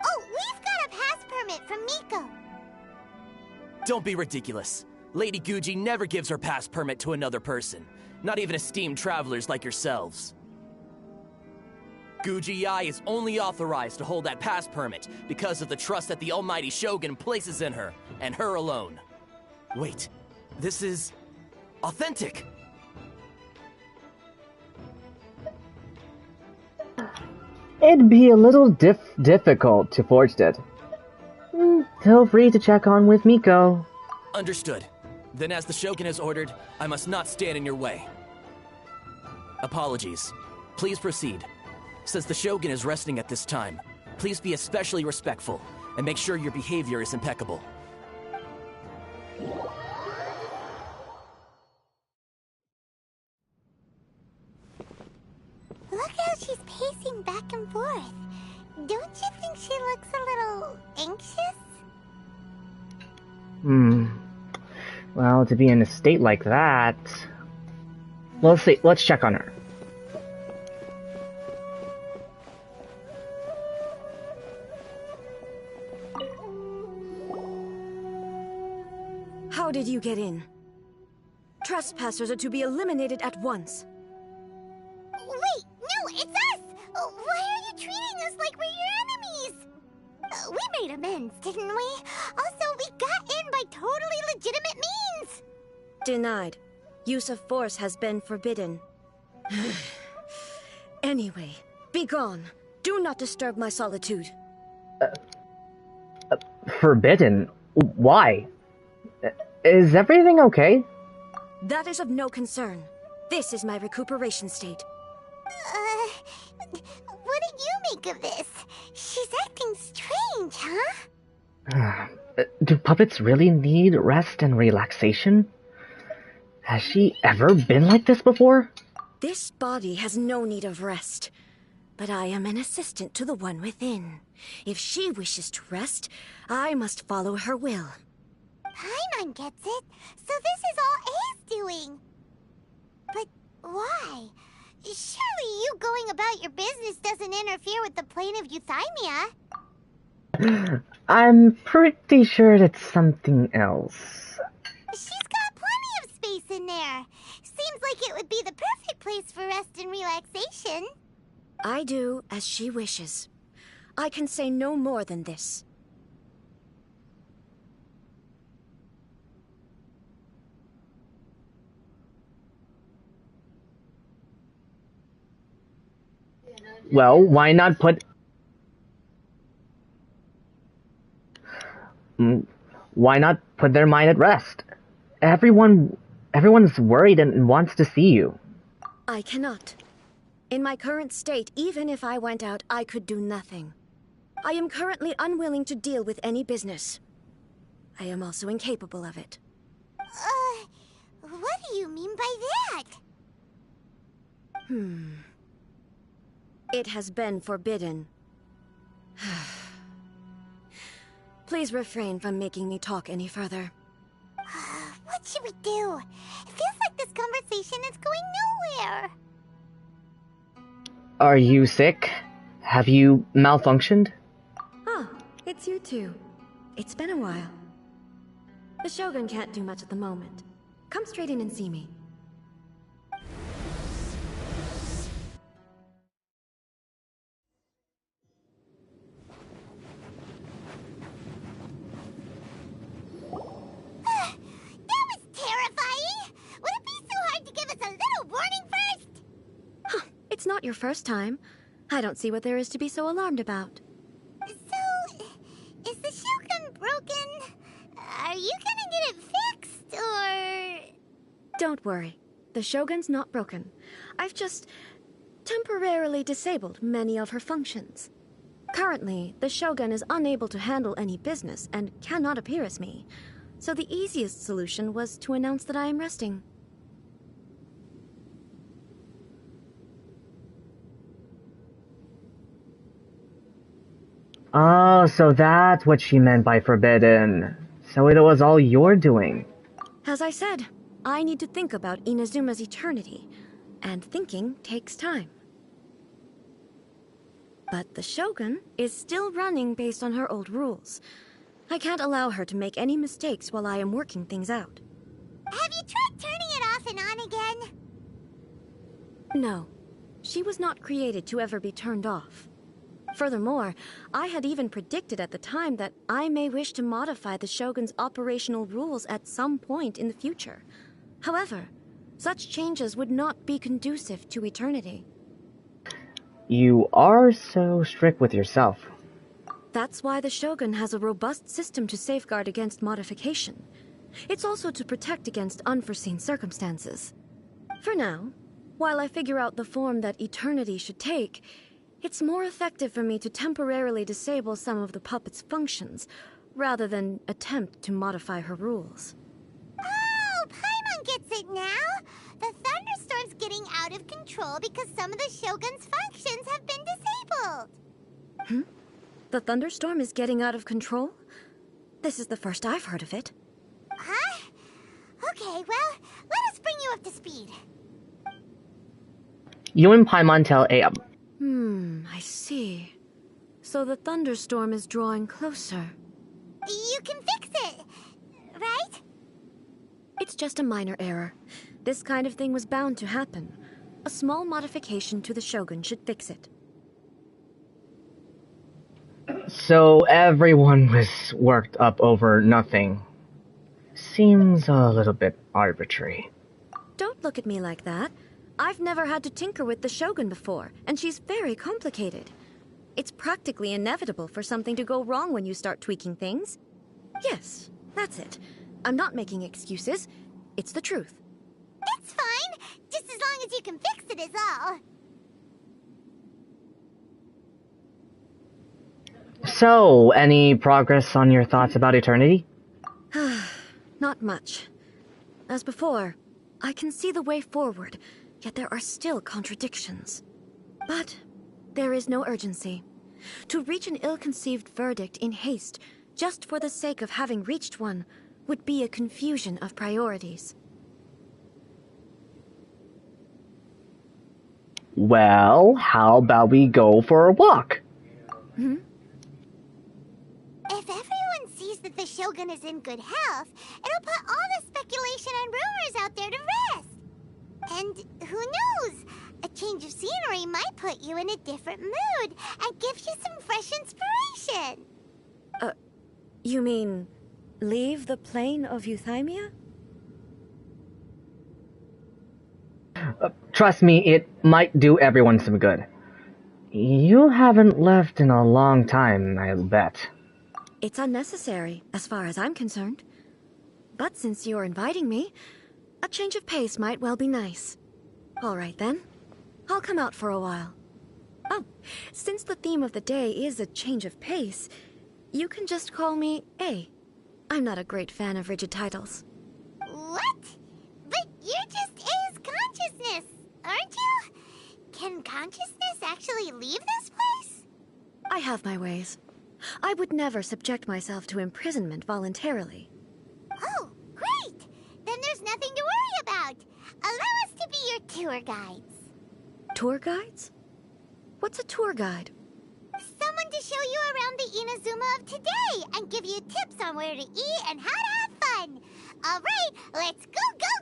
Oh, we've got a pass permit from Miko. Don't be ridiculous. Lady Guji never gives her pass permit to another person. Not even esteemed travelers like yourselves. Guji Ai is only authorized to hold that pass permit because of the trust that the almighty Shogun places in her, and her alone. Wait, this is... authentic! It'd be a little difficult to forge it. Feel free to check on with Miko. Understood. Then as the Shogun has ordered, I must not stand in your way. Apologies. Please proceed. Since the Shogun is resting at this time, please be especially respectful, and make sure your behavior is impeccable. Look how she's pacing back and forth. Don't you think she looks a little anxious? Well, to be in a state like that... Let's see, let's check on her. How did you get in? Trespassers are to be eliminated at once. Wait, no, it's us! Why are you treating us like we're your enemies? We made amends, didn't we? Also, we got in by totally legitimate means! Denied. Use of force has been forbidden. Anyway, be gone. Do not disturb my solitude. Forbidden? Why? Is everything okay? That is of no concern. This is my recuperation state. What do you make of this? She's acting strange, huh? Do puppets really need rest and relaxation? Has she ever been like this before? This body has no need of rest. But I am an assistant to the one within. If she wishes to rest, I must follow her will. Paimon gets it, so this is all A's doing. But why? Surely you going about your business doesn't interfere with the plane of Euthymia. I'm pretty sure it's something else. She's got plenty of space in there. Seems like it would be the perfect place for rest and relaxation. I do as she wishes. I can say no more than this. Well, why not put... Why not put their mind at rest? Everyone's worried and wants to see you. I cannot. In my current state, even if I went out, I could do nothing. I am currently unwilling to deal with any business. I am also incapable of it. What do you mean by that? It has been forbidden. Please refrain from making me talk any further. What should we do? It feels like this conversation is going nowhere. Are you sick? Have you malfunctioned? Ah, it's you two. It's been a while. The Shogun can't do much at the moment. Come straight in and see me. It's not your first time. I don't see what there is to be so alarmed about. So, is the Shogun broken? Are you gonna get it fixed, or...? Don't worry. The Shogun's not broken. I've just temporarily disabled many of her functions. Currently, the Shogun is unable to handle any business and cannot appear as me. So the easiest solution was to announce that I am resting. Oh, so that's what she meant by forbidden. So it was all your doing. As I said, I need to think about Inazuma's eternity, and thinking takes time. But the Shogun is still running based on her old rules. I can't allow her to make any mistakes while I am working things out. Have you tried turning it off and on again? No. She was not created to ever be turned off. Furthermore, I had even predicted at the time that I may wish to modify the Shogun's operational rules at some point in the future. However, such changes would not be conducive to eternity. You are so strict with yourself. That's why the Shogun has a robust system to safeguard against modification. It's also to protect against unforeseen circumstances. For now, while I figure out the form that eternity should take, it's more effective for me to temporarily disable some of the puppet's functions, rather than attempt to modify her rules. Oh, Paimon gets it now! The thunderstorm's getting out of control because some of the Shogun's functions have been disabled. The thunderstorm is getting out of control? This is the first I've heard of it. Huh? Okay, well, let us bring you up to speed. You and Paimon tell Abe. I see. So the thunderstorm is drawing closer. You can fix it, right? It's just a minor error. This kind of thing was bound to happen. A small modification to the Shogun should fix it. So everyone was worked up over nothing. Seems a little bit arbitrary. Don't look at me like that. I've never had to tinker with the Shogun before, and she's very complicated. It's practically inevitable for something to go wrong when you start tweaking things. Yes, that's it. I'm not making excuses. It's the truth. It's fine, just as long as you can fix it is all. So, any progress on your thoughts about eternity? Not much. As before, I can see the way forward, yet there are still contradictions. But there is no urgency. To reach an ill-conceived verdict in haste, just for the sake of having reached one, would be a confusion of priorities. Well, how about we go for a walk? If everyone sees that the Shogun is in good health, it'll put all the speculation and rumors out there to rest. And who knows? A change of scenery might put you in a different mood and give you some fresh inspiration. You mean leave the plane of Euthymia? Trust me, it might do everyone some good. You haven't left in a long time, I'll bet. It's unnecessary, as far as I'm concerned. But since you're inviting me, a change of pace might well be nice. All right, then. I'll come out for a while. Oh, since the theme of the day is a change of pace, you can just call me A. I'm not a great fan of rigid titles. What? But you're just A's consciousness, aren't you? Can consciousness actually leave this place? I have my ways. I would never subject myself to imprisonment voluntarily. Oh, great! Then there's nothing to worry about. Allow us to be your tour guides. Tour guides? What's a tour guide? Someone to show you around the Inazuma of today and give you tips on where to eat and how to have fun. All right, let's go, go,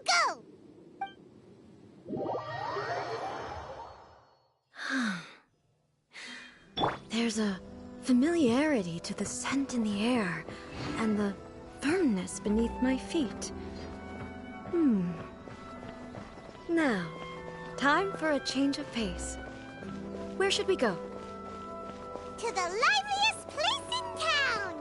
go! There's a familiarity to the scent in the air and the firmness beneath my feet. Now, time for a change of pace. Where should we go? To the liveliest place in town!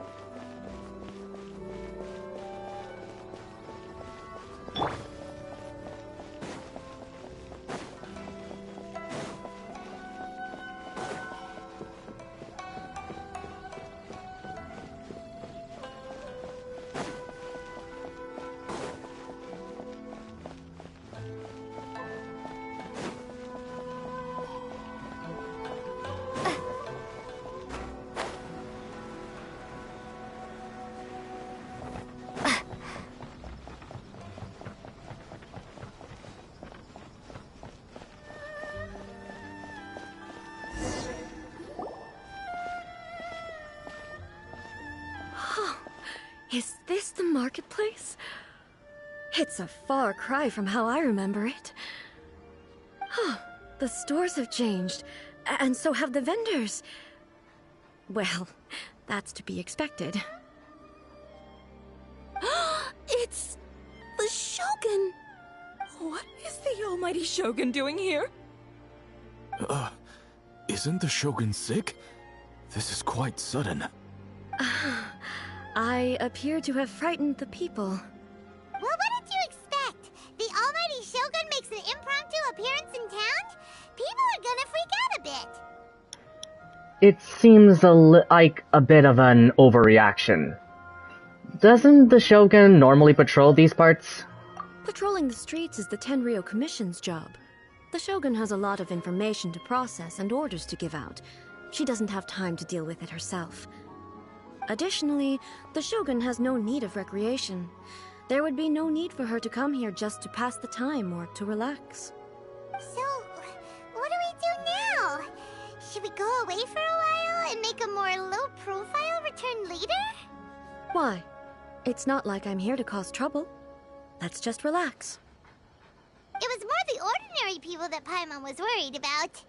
Is this the marketplace? It's a far cry from how I remember it. Huh, the stores have changed, and so have the vendors. Well, that's to be expected. It's the Shogun! What is the almighty Shogun doing here? Isn't the Shogun sick? This is quite sudden. I appear to have frightened the people. Well, what did you expect? The almighty Shogun makes an impromptu appearance in town? People are gonna freak out a bit. It seems like a bit of an overreaction. Doesn't the Shogun normally patrol these parts? Patrolling the streets is the Tenryou Commission's job. The Shogun has a lot of information to process and orders to give out. She doesn't have time to deal with it herself. Additionally, the Shogun has no need of recreation. There would be no need for her to come here just to pass the time or to relax. So, what do we do now? Should we go away for a while and make a more low-profile return later? Why? It's not like I'm here to cause trouble. Let's just relax. It was more the ordinary people that Paimon was worried about.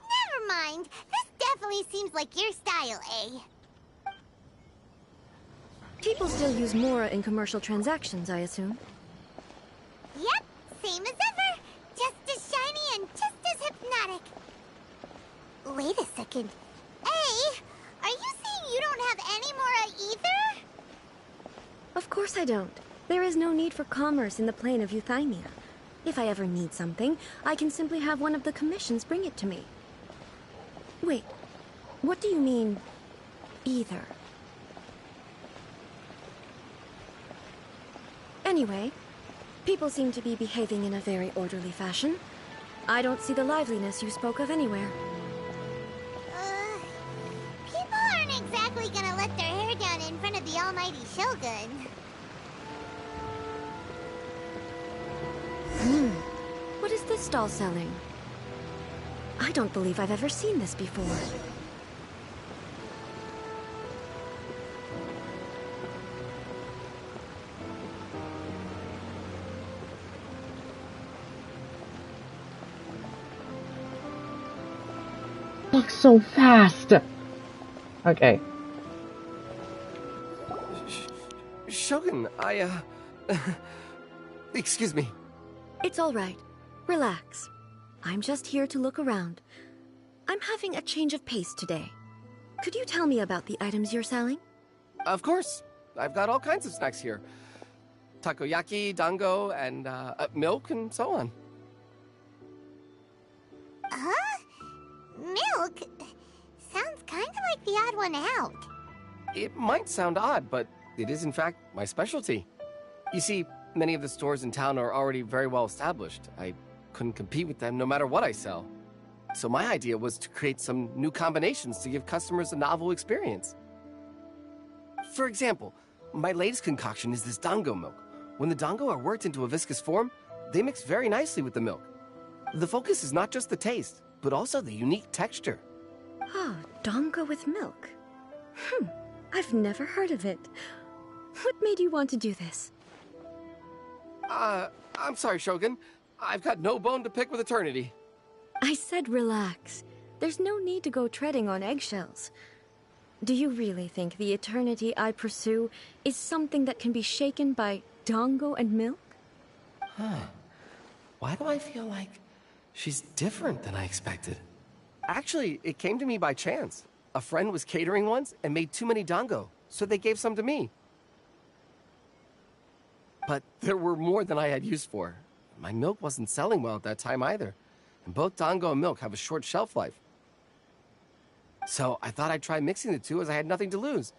Never mind. This definitely seems like your style, eh? People still use Mora in commercial transactions, I assume. Yep, same as ever. Just as shiny and just as hypnotic. Wait a second. Hey, are you saying you don't have any Mora either? Of course I don't. There is no need for commerce in the plane of Euthymia. If I ever need something, I can simply have one of the commissions bring it to me. Wait, what do you mean, either? Anyway, people seem to be behaving in a very orderly fashion. I don't see the liveliness you spoke of anywhere. People aren't exactly gonna let their hair down in front of the almighty Shogun. What is this stall selling? I don't believe I've ever seen this before. Look so fast! Okay. Shogun, excuse me. It's all right. Relax. I'm just here to look around. I'm having a change of pace today. Could you tell me about the items you're selling? Of course. I've got all kinds of snacks here. Takoyaki, dango, and milk, and so on. Huh? Milk? Sounds kind of like the odd one out. It might sound odd, but it is in fact my specialty. You see, many of the stores in town are already very well established. I couldn't compete with them no matter what I sell. So my idea was to create some new combinations to give customers a novel experience. For example, my latest concoction is this dango milk. When the dango are worked into a viscous form, they mix very nicely with the milk. The focus is not just the taste, but also the unique texture. Oh, dango with milk. I've never heard of it. What made you want to do this? I'm sorry, Shogun. I've got no bone to pick with eternity. I said relax. There's no need to go treading on eggshells. Do you really think the eternity I pursue is something that can be shaken by dango and milk? Why do I feel like she's different than I expected? Actually, it came to me by chance. A friend was catering once and made too many dango, so they gave some to me. But there were more than I had use for. My milk wasn't selling well at that time either, and both dango and milk have a short shelf life. So I thought I'd try mixing the two as I had nothing to lose.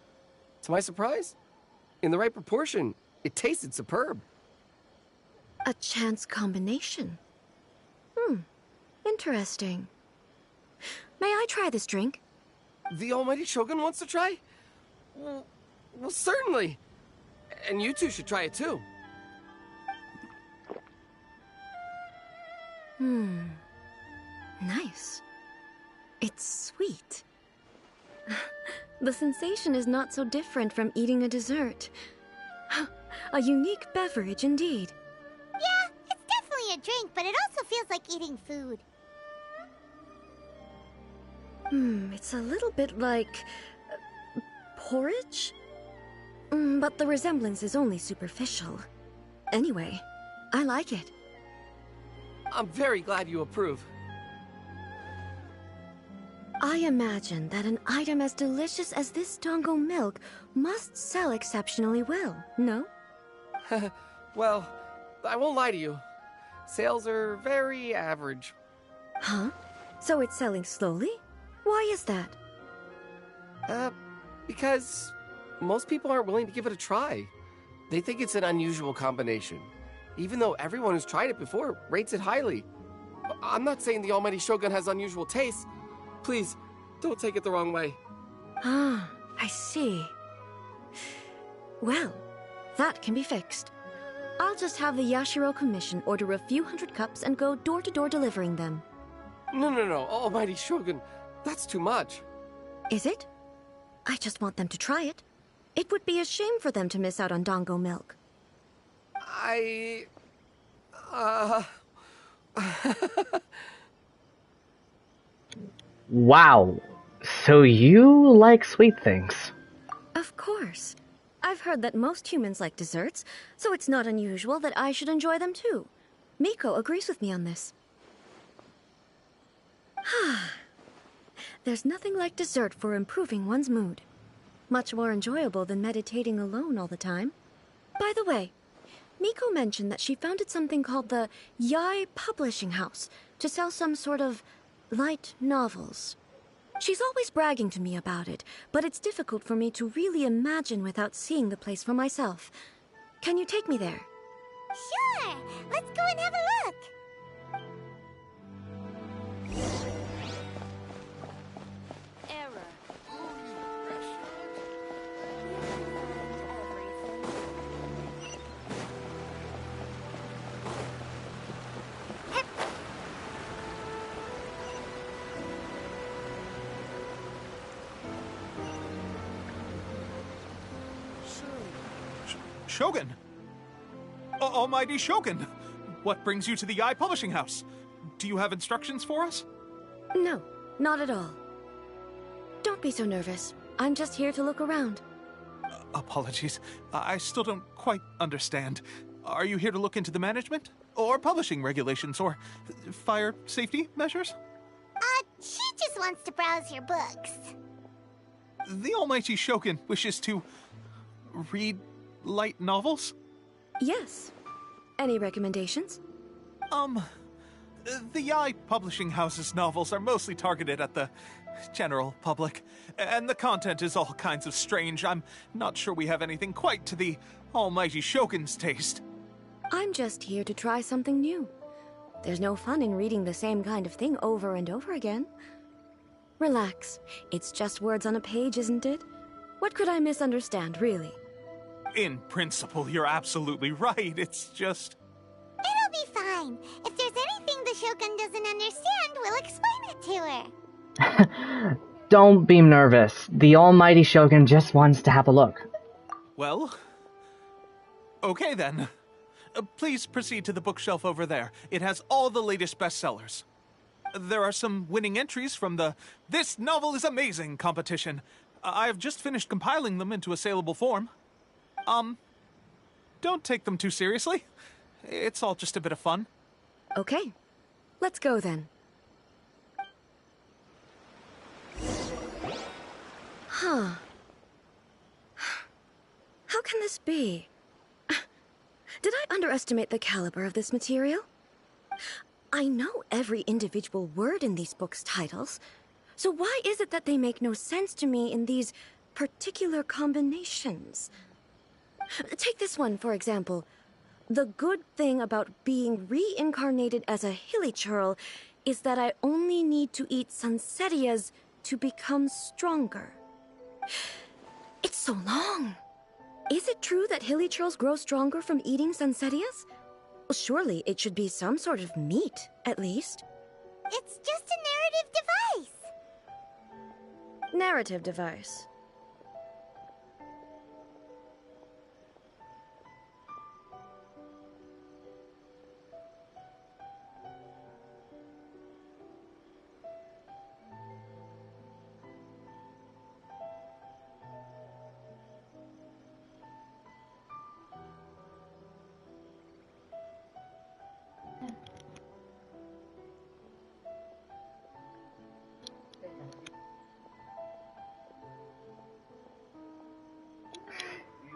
To my surprise, in the right proportion, it tasted superb. A chance combination. Interesting. May I try this drink? The almighty Shogun wants to try? Well, certainly. And you two should try it too. Nice. It's sweet. The sensation is not so different from eating a dessert. A unique beverage indeed. Yeah, it's definitely a drink, but it also feels like eating food. It's a little bit like... porridge? But the resemblance is only superficial. Anyway, I like it. I'm very glad you approve. I imagine that an item as delicious as this Dongo milk must sell exceptionally well, no? Well, I won't lie to you. Sales are very average. Huh? So it's selling slowly? Why is that? Because most people aren't willing to give it a try. They think it's an unusual combination. Even though everyone who's tried it before rates it highly. I'm not saying the Almighty Shogun has unusual tastes. Please, don't take it the wrong way. Ah, I see. Well, that can be fixed. I'll just have the Yashiro Commission order a few hundred cups and go door-to-door delivering them. No, Almighty Shogun. That's too much. Is it? I just want them to try it. It would be a shame for them to miss out on Dongo milk. Wow. So you like sweet things? Of course. I've heard that most humans like desserts, so it's not unusual that I should enjoy them too. Miko agrees with me on this. There's nothing like dessert for improving one's mood. Much more enjoyable than meditating alone all the time. By the way, Miko mentioned that she founded something called the Yai Publishing House to sell some sort of light novels. She's always bragging to me about it, but it's difficult for me to really imagine without seeing the place for myself. Can you take me there? Sure! Let's go and have a look! Shogun! Almighty Shogun! What brings you to the Yai Publishing House? Do you have instructions for us? No, not at all. Don't be so nervous. I'm just here to look around. Apologies. I still don't quite understand. Are you here to look into the management? Or publishing regulations? Or fire safety measures? She just wants to browse your books. The Almighty Shogun wishes to read light novels? Yes. Any recommendations? The Yai Publishing House's novels are mostly targeted at the general public, and the content is all kinds of strange. I'm not sure we have anything quite to the Almighty Shogun's taste. I'm just here to try something new. There's no fun in reading the same kind of thing over and over again. Relax. It's just words on a page, isn't it? What could I misunderstand, really? In principle, you're absolutely right. It's just... It'll be fine. If there's anything the Shogun doesn't understand, we'll explain it to her. Don't be nervous. The Almighty Shogun just wants to have a look. Well... okay then. Please proceed to the bookshelf over there. It has all the latest bestsellers. There are some winning entries from the This Novel is Amazing competition. I have just finished compiling them into a saleable form. Don't take them too seriously. It's all just a bit of fun. Okay. Let's go then. Huh. How can this be? Did I underestimate the caliber of this material? I know every individual word in these books' titles, so why is it that they make no sense to me in these particular combinations? Take this one, for example. The good thing about being reincarnated as a hilly churl is that I only need to eat sunsetias to become stronger. It's so long. Is it true that hilly churls grow stronger from eating sunsetias? Well, surely it should be some sort of meat, at least. It's just a narrative device. Narrative device.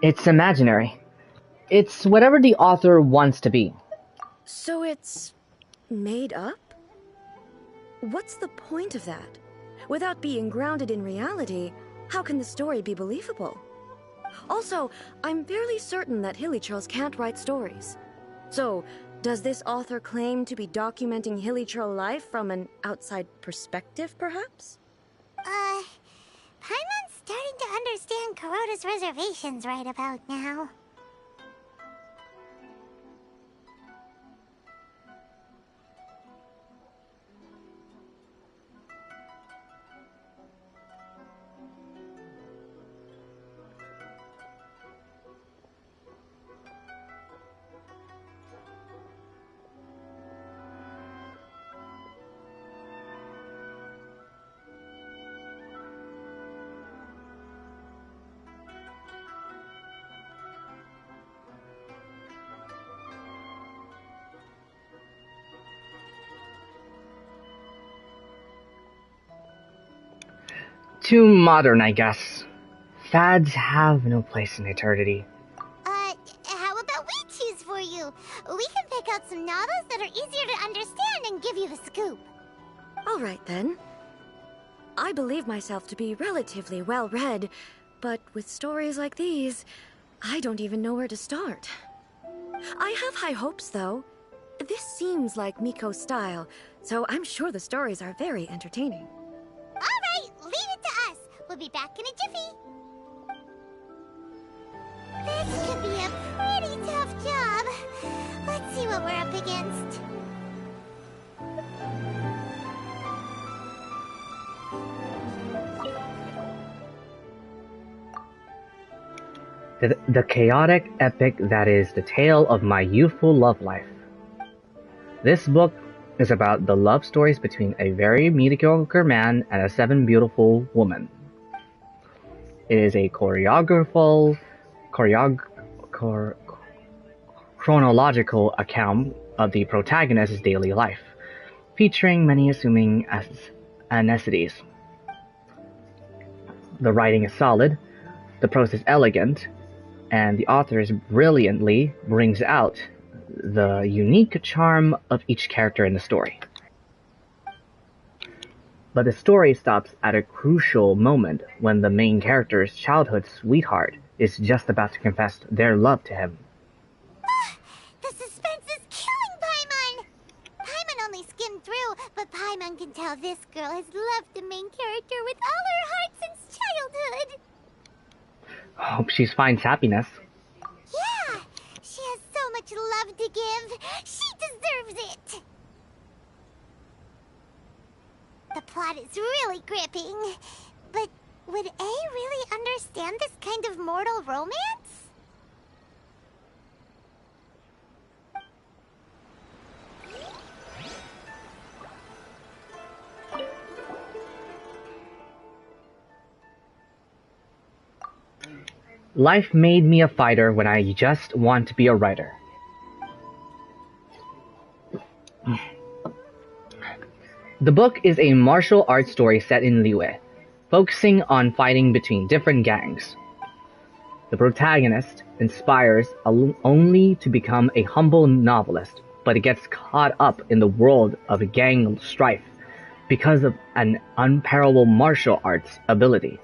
It's imaginary. It's whatever the author wants to be. So it's made up? What's the point of that? Without being grounded in reality, how can the story be believable? Also, I'm fairly certain that Hilichurls can't write stories. So, does this author claim to be documenting Hilichurl life from an outside perspective, perhaps? Paimon's starting to understand Kuroda's reservations right about now. Too modern, I guess. Fads have no place in eternity. How about we choose for you? We can pick out some novels that are easier to understand and give you the scoop. All right, then. I believe myself to be relatively well-read, but with stories like these, I don't even know where to start. I have high hopes, though. This seems like Miko's style, so I'm sure the stories are very entertaining. All right, leave it to us. We'll be back in a jiffy. This could be a pretty tough job. Let's see what we're up against. The chaotic epic that is the tale of my youthful love life. This book is about the love stories between a very mediocre man and a 7 beautiful woman. It is a chronological account of the protagonist's daily life, featuring many assuming necessities. The writing is solid, the prose is elegant, and the author brilliantly brings out the unique charm of each character in the story. But the story stops at a crucial moment when the main character's childhood sweetheart is just about to confess their love to him. The suspense is killing Paimon! Paimon only skimmed through, but Paimon can tell this girl has loved the main character with all her heart since childhood. Hope she finds happiness. Yeah! She has so much love to give. She deserves it! The plot is really gripping. But would A really understand this kind of mortal romance? Life made me a fighter when I just want to be a writer. The book is a martial arts story set in Liyue, focusing on fighting between different gangs. The protagonist aspires only to become a humble novelist, but gets caught up in the world of gang strife because of an unparalleled martial arts ability.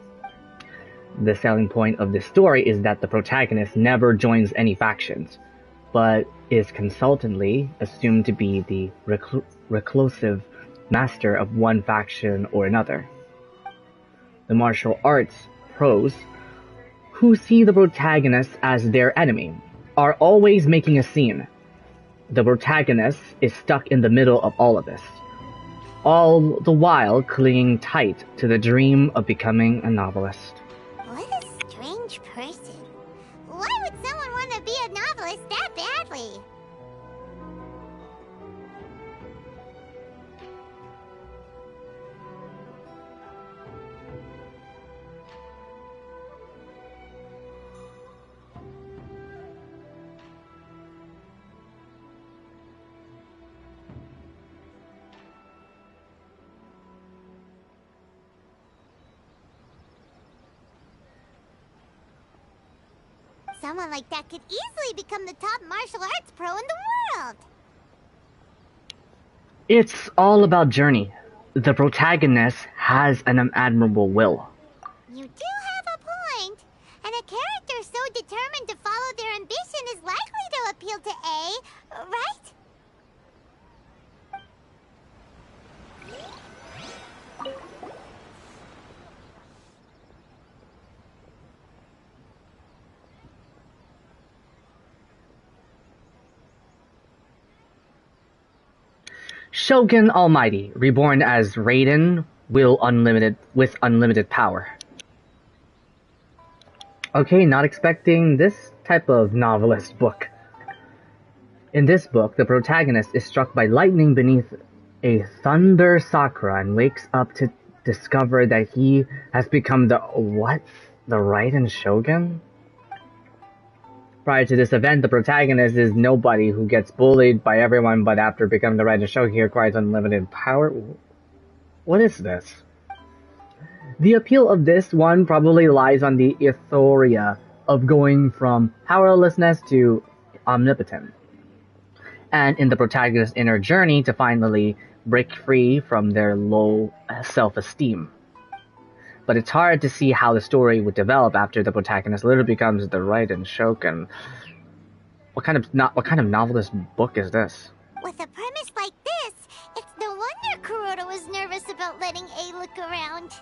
The selling point of this story is that the protagonist never joins any factions, but is constantly assumed to be the reclusive master of one faction or another. The martial arts pros, who see the protagonist as their enemy, are always making a scene. The protagonist is stuck in the middle of all of this, all the while clinging tight to the dream of becoming a novelist. What a strange person. Why would someone want to be a novelist that badly? Someone like that could easily become the top martial arts pro in the world. It's all about journey. The protagonist has an admirable will. You do have a point. And a character so determined to follow their ambition is likely to appeal to A, right? Shogun Almighty, reborn as Raiden, with unlimited power. Okay, not expecting this type of novelist book. In this book, the protagonist is struck by lightning beneath a thunder sakura and wakes up to discover that he has become the Raiden Shogun? Prior to this event, the protagonist is nobody who gets bullied by everyone, but after becoming the Raiden Shogun, he acquires unlimited power. What is this? The appeal of this one probably lies on the euphoria of going from powerlessness to omnipotent, and in the protagonist's inner journey to finally break free from their low self-esteem. But it's hard to see how the story would develop after the protagonist literally becomes the Raiden Shogun. What kind of novelist book is this? With a premise like this, it's no wonder Kuroda was nervous about letting A look around.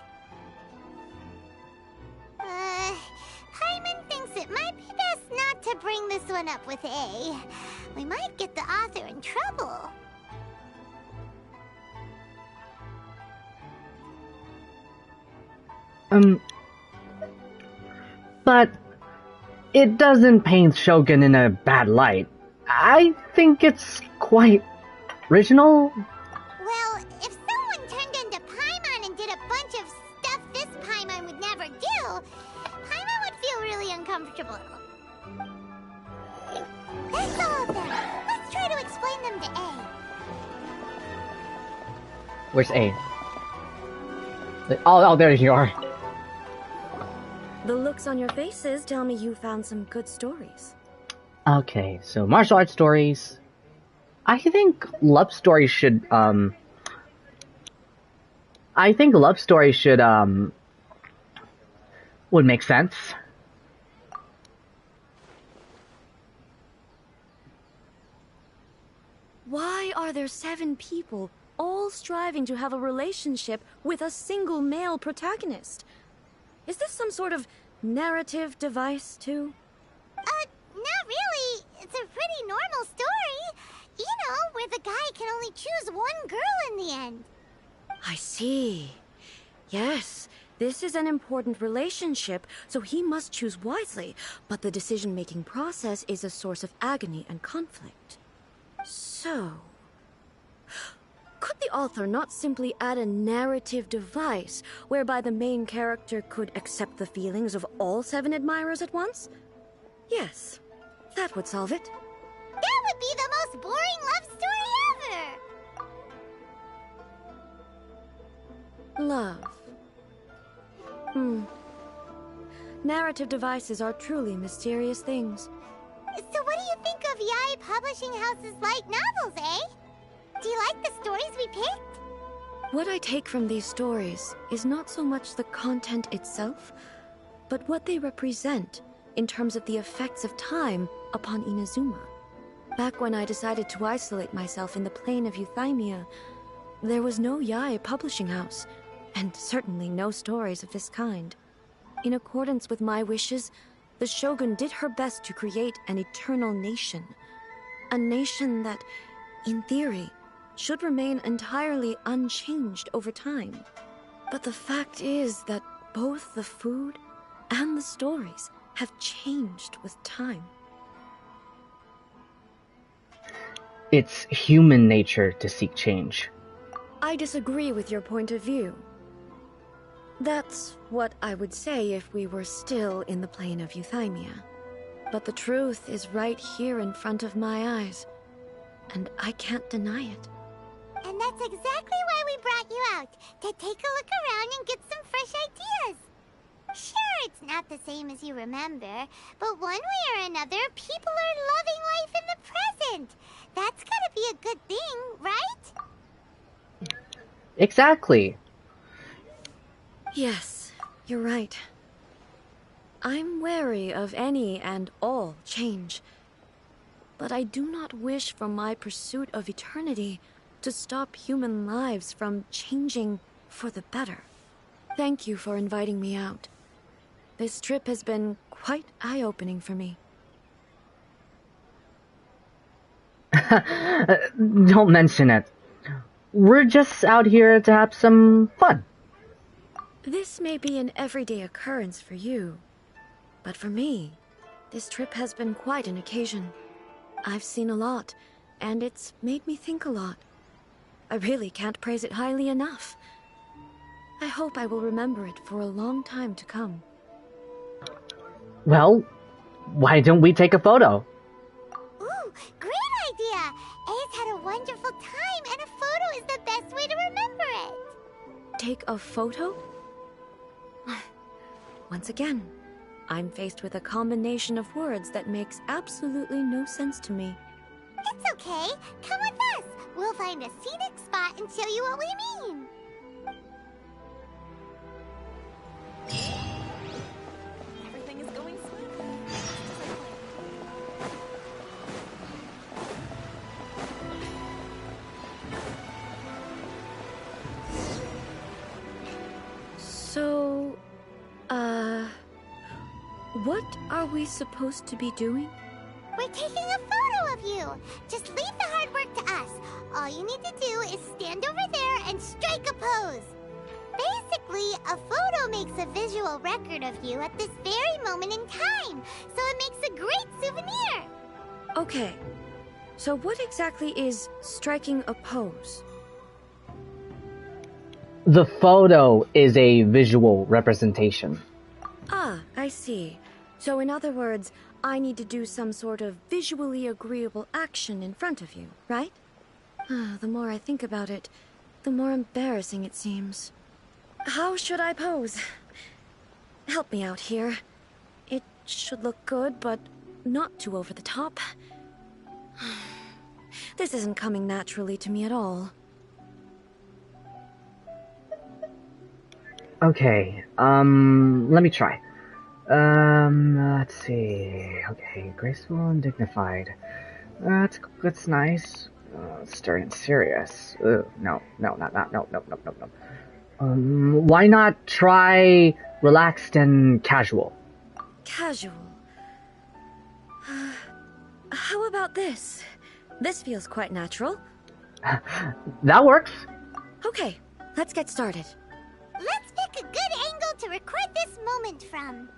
Paimon thinks it might be best not to bring this one up with A. We might get the author in trouble. But it doesn't paint Shogun in a bad light. I think it's quite original. Well, if someone turned into Paimon and did a bunch of stuff this Paimon would never do, Paimon would feel really uncomfortable. That's all of them. Let's try to explain them to A. Where's A? Oh, there you are. The looks on your faces tell me you found some good stories. Okay, so martial arts stories. I think love stories should, would make sense. Why are there 7 people all striving to have a relationship with a single male protagonist? Is this some sort of narrative device, too? Not really. It's a pretty normal story. You know, where the guy can only choose one girl in the end. I see. Yes, this is an important relationship, so he must choose wisely, but the decision-making process is a source of agony and conflict. So, could the author not simply add a narrative device whereby the main character could accept the feelings of all 7 admirers at once? Yes, that would solve it. That would be the most boring love story ever! Love. Narrative devices are truly mysterious things. So what do you think of Yae Publishing House's light novels, eh? Do you like the stories we picked? What I take from these stories is not so much the content itself, but what they represent in terms of the effects of time upon Inazuma. Back when I decided to isolate myself in the plane of Euthymia, there was no Yae Publishing House, and certainly no stories of this kind. In accordance with my wishes, the Shogun did her best to create an eternal nation. A nation that, in theory, should remain entirely unchanged over time. But the fact is that both the food and the stories have changed with time. It's human nature to seek change. I disagree with your point of view. That's what I would say if we were still in the plane of Euthymia. But the truth is right here in front of my eyes, and I can't deny it. And that's exactly why we brought you out, to take a look around and get some fresh ideas. Sure, it's not the same as you remember, but one way or another, people are loving life in the present. That's gotta be a good thing, right? Exactly. Yes, you're right. I'm wary of any and all change. But I do not wish for my pursuit of eternity to stop human lives from changing for the better. Thank you for inviting me out. This trip has been quite eye-opening for me. Don't mention it. We're just out here to have some fun. This may be an everyday occurrence for you, but for me, this trip has been quite an occasion. I've seen a lot, and it's made me think a lot. I really can't praise it highly enough. I hope I will remember it for a long time to come. Well, why don't we take a photo? Ooh, great idea! A's had a wonderful time, and a photo is the best way to remember it. Take a photo? Once again, I'm faced with a combination of words that makes absolutely no sense to me. It's okay. Come with us. We'll find a scenic spot and show you what we mean. Everything is going smoothly. So, what are we supposed to be doing? We're taking a photo of you. Just leave the hard work to us. All you need to do is stand over there and strike a pose. Basically, a photo makes a visual record of you at this very moment in time, so it makes a great souvenir. Okay, so what exactly is striking a pose? The photo is a visual representation. Ah, I see. So in other words, I need to do some sort of visually agreeable action in front of you, right? The more I think about it, the more embarrassing it seems. How should I pose? Help me out here. It should look good, but not too over the top. This isn't coming naturally to me at all. Okay, let me try. Let's see. Okay, graceful and dignified. That's nice. Stern and serious. No. Why not try relaxed and casual? Casual. How about this? This feels quite natural. That works. Okay, let's get started. Let's pick a good angle to record this moment from.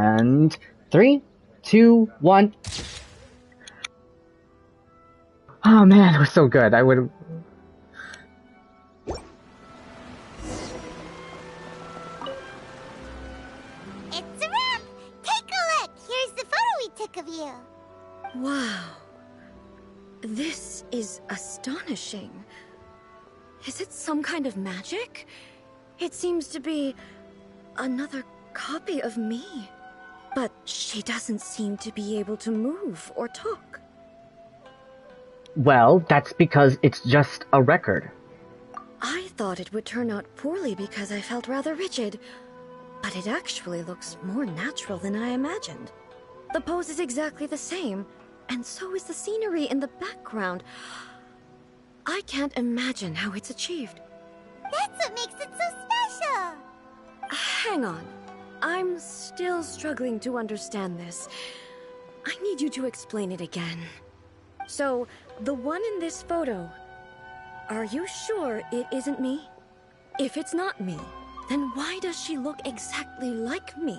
And 3, 2, 1. Oh man, it was so good. I would. It's a wrap! Take a look! Here's the photo we took of you. Wow. This is astonishing. Is it some kind of magic? It seems to be another copy of me. But she doesn't seem to be able to move or talk. Well, that's because it's just a record. I thought it would turn out poorly because I felt rather rigid, but it actually looks more natural than I imagined. The pose is exactly the same, and so is the scenery in the background. I can't imagine how it's achieved. That's what makes it so special! Hang on. I'm still struggling to understand this. I need you to explain it again. So, the one in this photo, are you sure it isn't me? If it's not me, then why does she look exactly like me?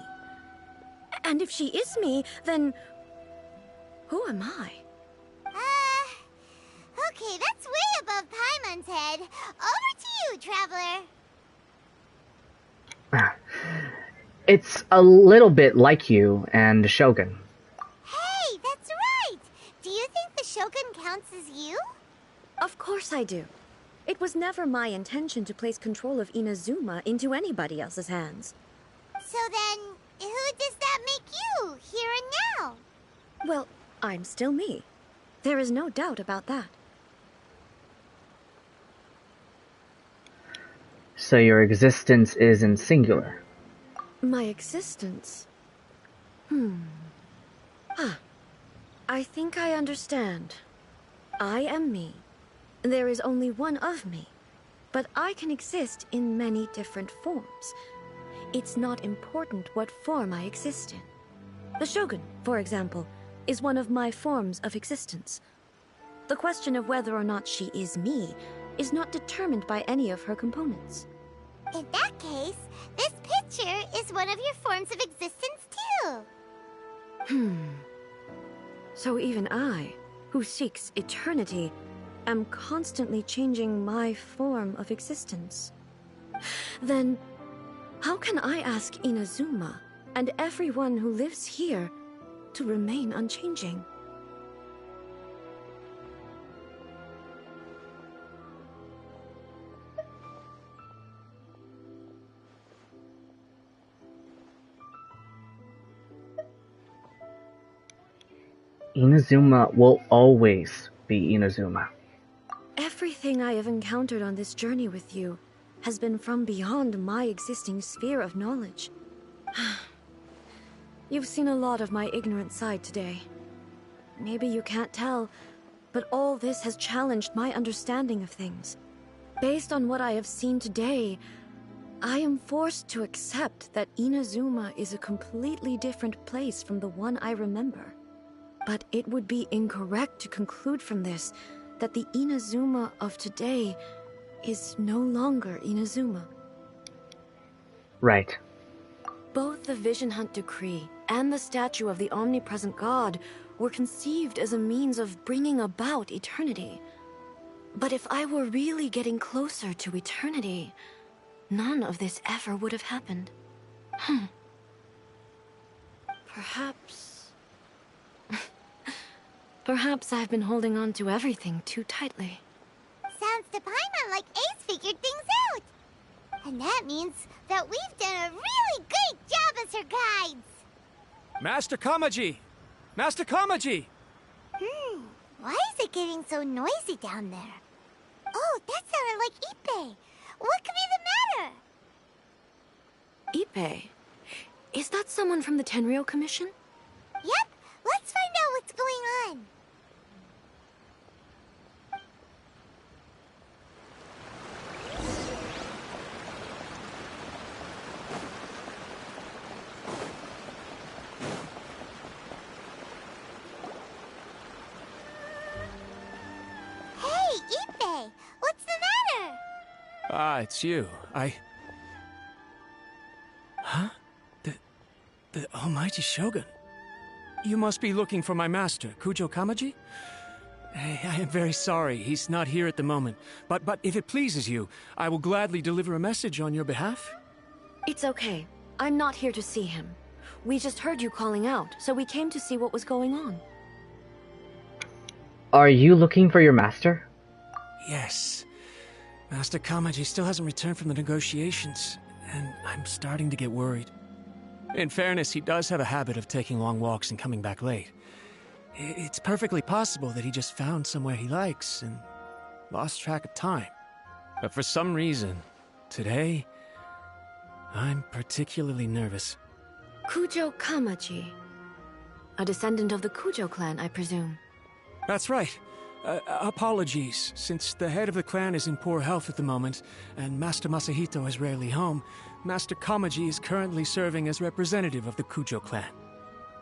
And if she is me, then who am I? Okay, that's way above Paimon's head. Over to you, Traveler. It's a little bit like you and the Shogun. Hey, that's right! Do you think the Shogun counts as you? Of course I do. It was never my intention to place control of Inazuma into anybody else's hands. So then, who does that make you, here and now? Well, I'm still me. There is no doubt about that. So your existence is in singular. My existence? I think I understand. I am me. There is only one of me. But I can exist in many different forms. It's not important what form I exist in. The Shogun, for example, is one of my forms of existence. The question of whether or not she is me is not determined by any of her components. In that case, this picture is one of your forms of existence too. So even I, who seeks eternity, am constantly changing my form of existence. Then, how can I ask Inazuma and everyone who lives here to remain unchanging? Inazuma will always be Inazuma. Everything I have encountered on this journey with you has been from beyond my existing sphere of knowledge. You've seen a lot of my ignorant side today. Maybe you can't tell, but all this has challenged my understanding of things. Based on what I have seen today, I am forced to accept that Inazuma is a completely different place from the one I remember. But it would be incorrect to conclude from this that the Inazuma of today is no longer Inazuma. Right. Both the Vision Hunt Decree and the statue of the omnipresent God were conceived as a means of bringing about eternity. But if I were really getting closer to eternity, none of this ever would have happened. Perhaps I've been holding on to everything too tightly. Sounds to Paimon like Ace figured things out. And that means that we've done a really great job as her guides. Master Kamaji! Master Kamaji! Why is it getting so noisy down there? Oh, that sounded like Ippei. What could be the matter? Ippei? Is that someone from the Tenryou Commission? Yep, let's find out what's going on. What's the matter? It's you. Huh? The Almighty Shogun. You must be looking for my master, Kujo Kamaji? I am very sorry, he's not here at the moment. But if it pleases you, I will gladly deliver a message on your behalf. It's okay. I'm not here to see him. We just heard you calling out, so we came to see what was going on. Are you looking for your master? Yes. Master Kamaji still hasn't returned from the negotiations, and I'm starting to get worried. In fairness, he does have a habit of taking long walks and coming back late. It's perfectly possible that he just found somewhere he likes and lost track of time. But for some reason, today, I'm particularly nervous. Kujo Kamaji. A descendant of the Kujo clan, I presume. That's right. Apologies, since the head of the clan is in poor health at the moment, and Master Masahito is rarely home, Master Kamaji is currently serving as representative of the Kujo clan.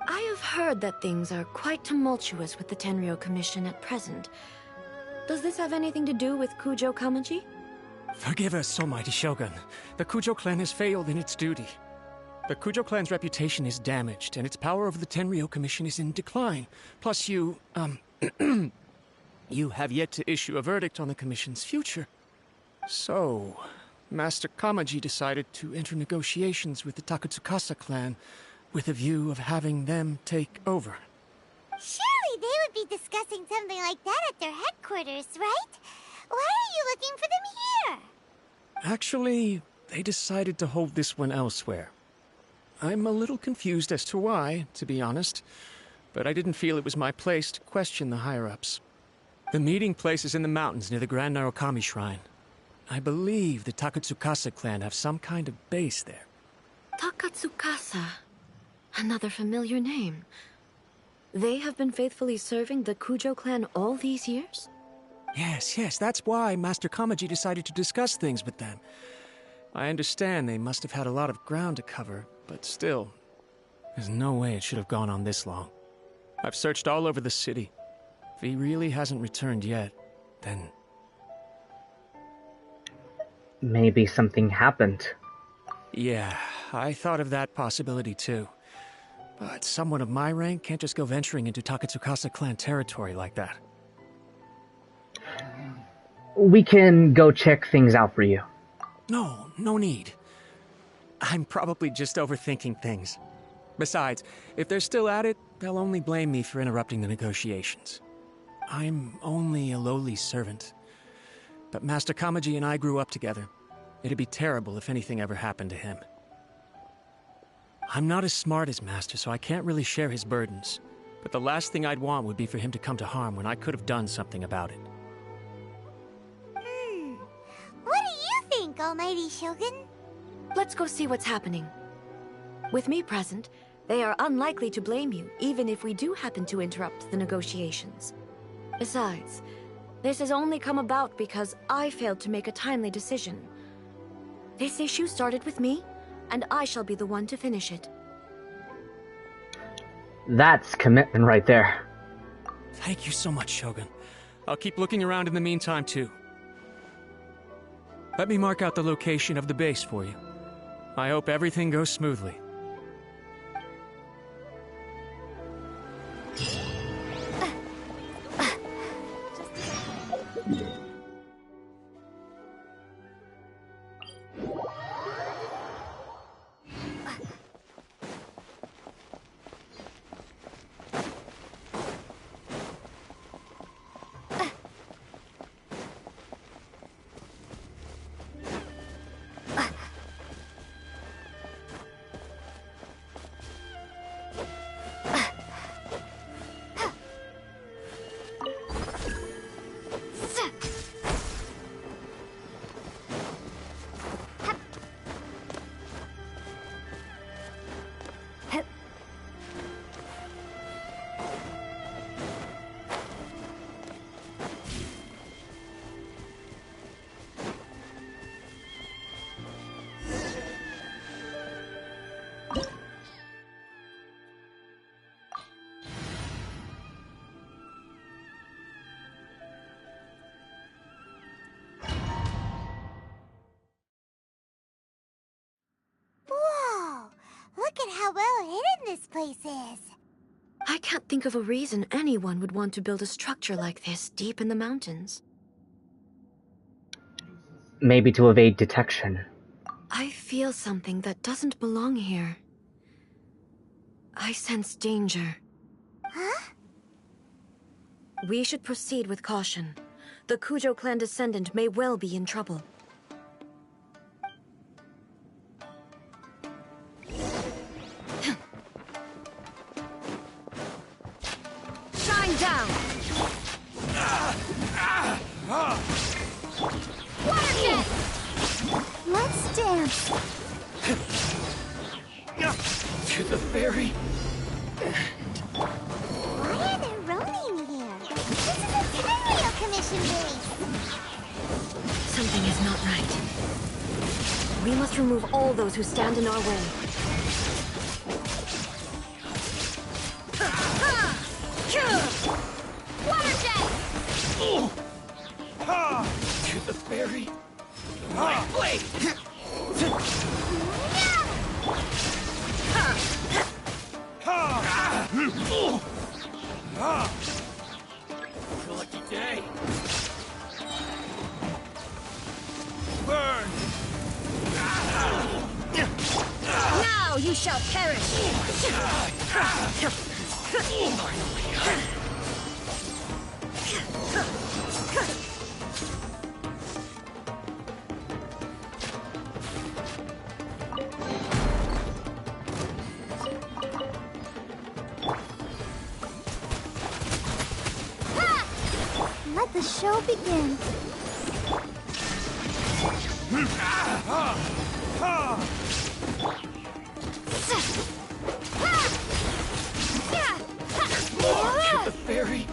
I have heard that things are quite tumultuous with the Tenryou Commission at present. Does this have anything to do with Kujo Kamaji? Forgive us, almighty Shogun. The Kujo clan has failed in its duty. The Kujo clan's reputation is damaged, and its power over the Tenryou Commission is in decline. Plus you, you have yet to issue a verdict on the Commission's future. So, Master Kamaji decided to enter negotiations with the Takatsukasa clan with a view of having them take over. Surely they would be discussing something like that at their headquarters, right? Why are you looking for them here? Actually, they decided to hold this one elsewhere. I'm a little confused as to why, to be honest, but I didn't feel it was my place to question the higher-ups. The meeting place is in the mountains near the Grand Narukami Shrine. I believe the Takatsukasa clan have some kind of base there. Takatsukasa. Another familiar name. They have been faithfully serving the Kujo clan all these years? Yes, that's why Master Kamaji decided to discuss things with them. I understand they must have had a lot of ground to cover, but still, there's no way it should have gone on this long. I've searched all over the city. If he really hasn't returned yet, then... Maybe something happened. Yeah, I thought of that possibility too. But someone of my rank can't just go venturing into Takatsukasa clan territory like that. We can go check things out for you. No need. I'm probably just overthinking things. Besides, if they're still at it, they'll only blame me for interrupting the negotiations. I'm only a lowly servant. But Master Kamaji and I grew up together. It'd be terrible if anything ever happened to him. I'm not as smart as Master, so I can't really share his burdens. But the last thing I'd want would be for him to come to harm when I could have done something about it. What do you think, Almighty Shogun? Let's go see what's happening. With me present, they are unlikely to blame you, even if we do happen to interrupt the negotiations. Besides, this has only come about because I failed to make a timely decision. This issue started with me, and I shall be the one to finish it. That's commitment right there. Thank you so much, Shogun. I'll keep looking around in the meantime, too. Let me mark out the location of the base for you. I hope everything goes smoothly. Look at how well hidden this place is. I can't think of a reason anyone would want to build a structure like this deep in the mountains. Maybe to evade detection. I feel something that doesn't belong here. I sense danger. Huh? We should proceed with caution. The Kujo clan descendant may well be in trouble. Shine down! Water jet! Let's dance! To the very Why are there ronin here? This is a Tenryou Commission base! Something is not right. We must remove all those who stand in our way. Water jet! to the very blade! Lucky day. Burn! Now you shall perish! Let the show begin. More! The fairy!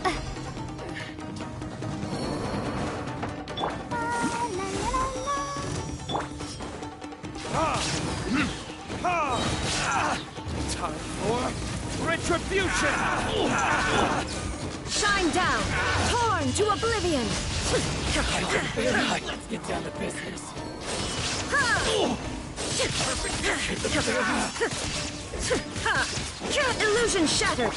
Time for retribution! Shine down! Torn to oblivion! Let's get down to business. Illusion shattered!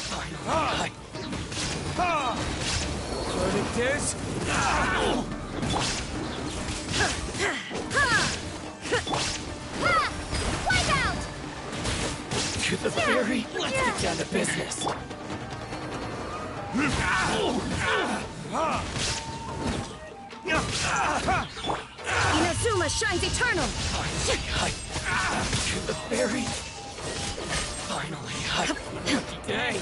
Verdict is... Wipe out! To the fairy, let's get down to business. Inazuma shines eternal! To the fairy. Finally, lucky day.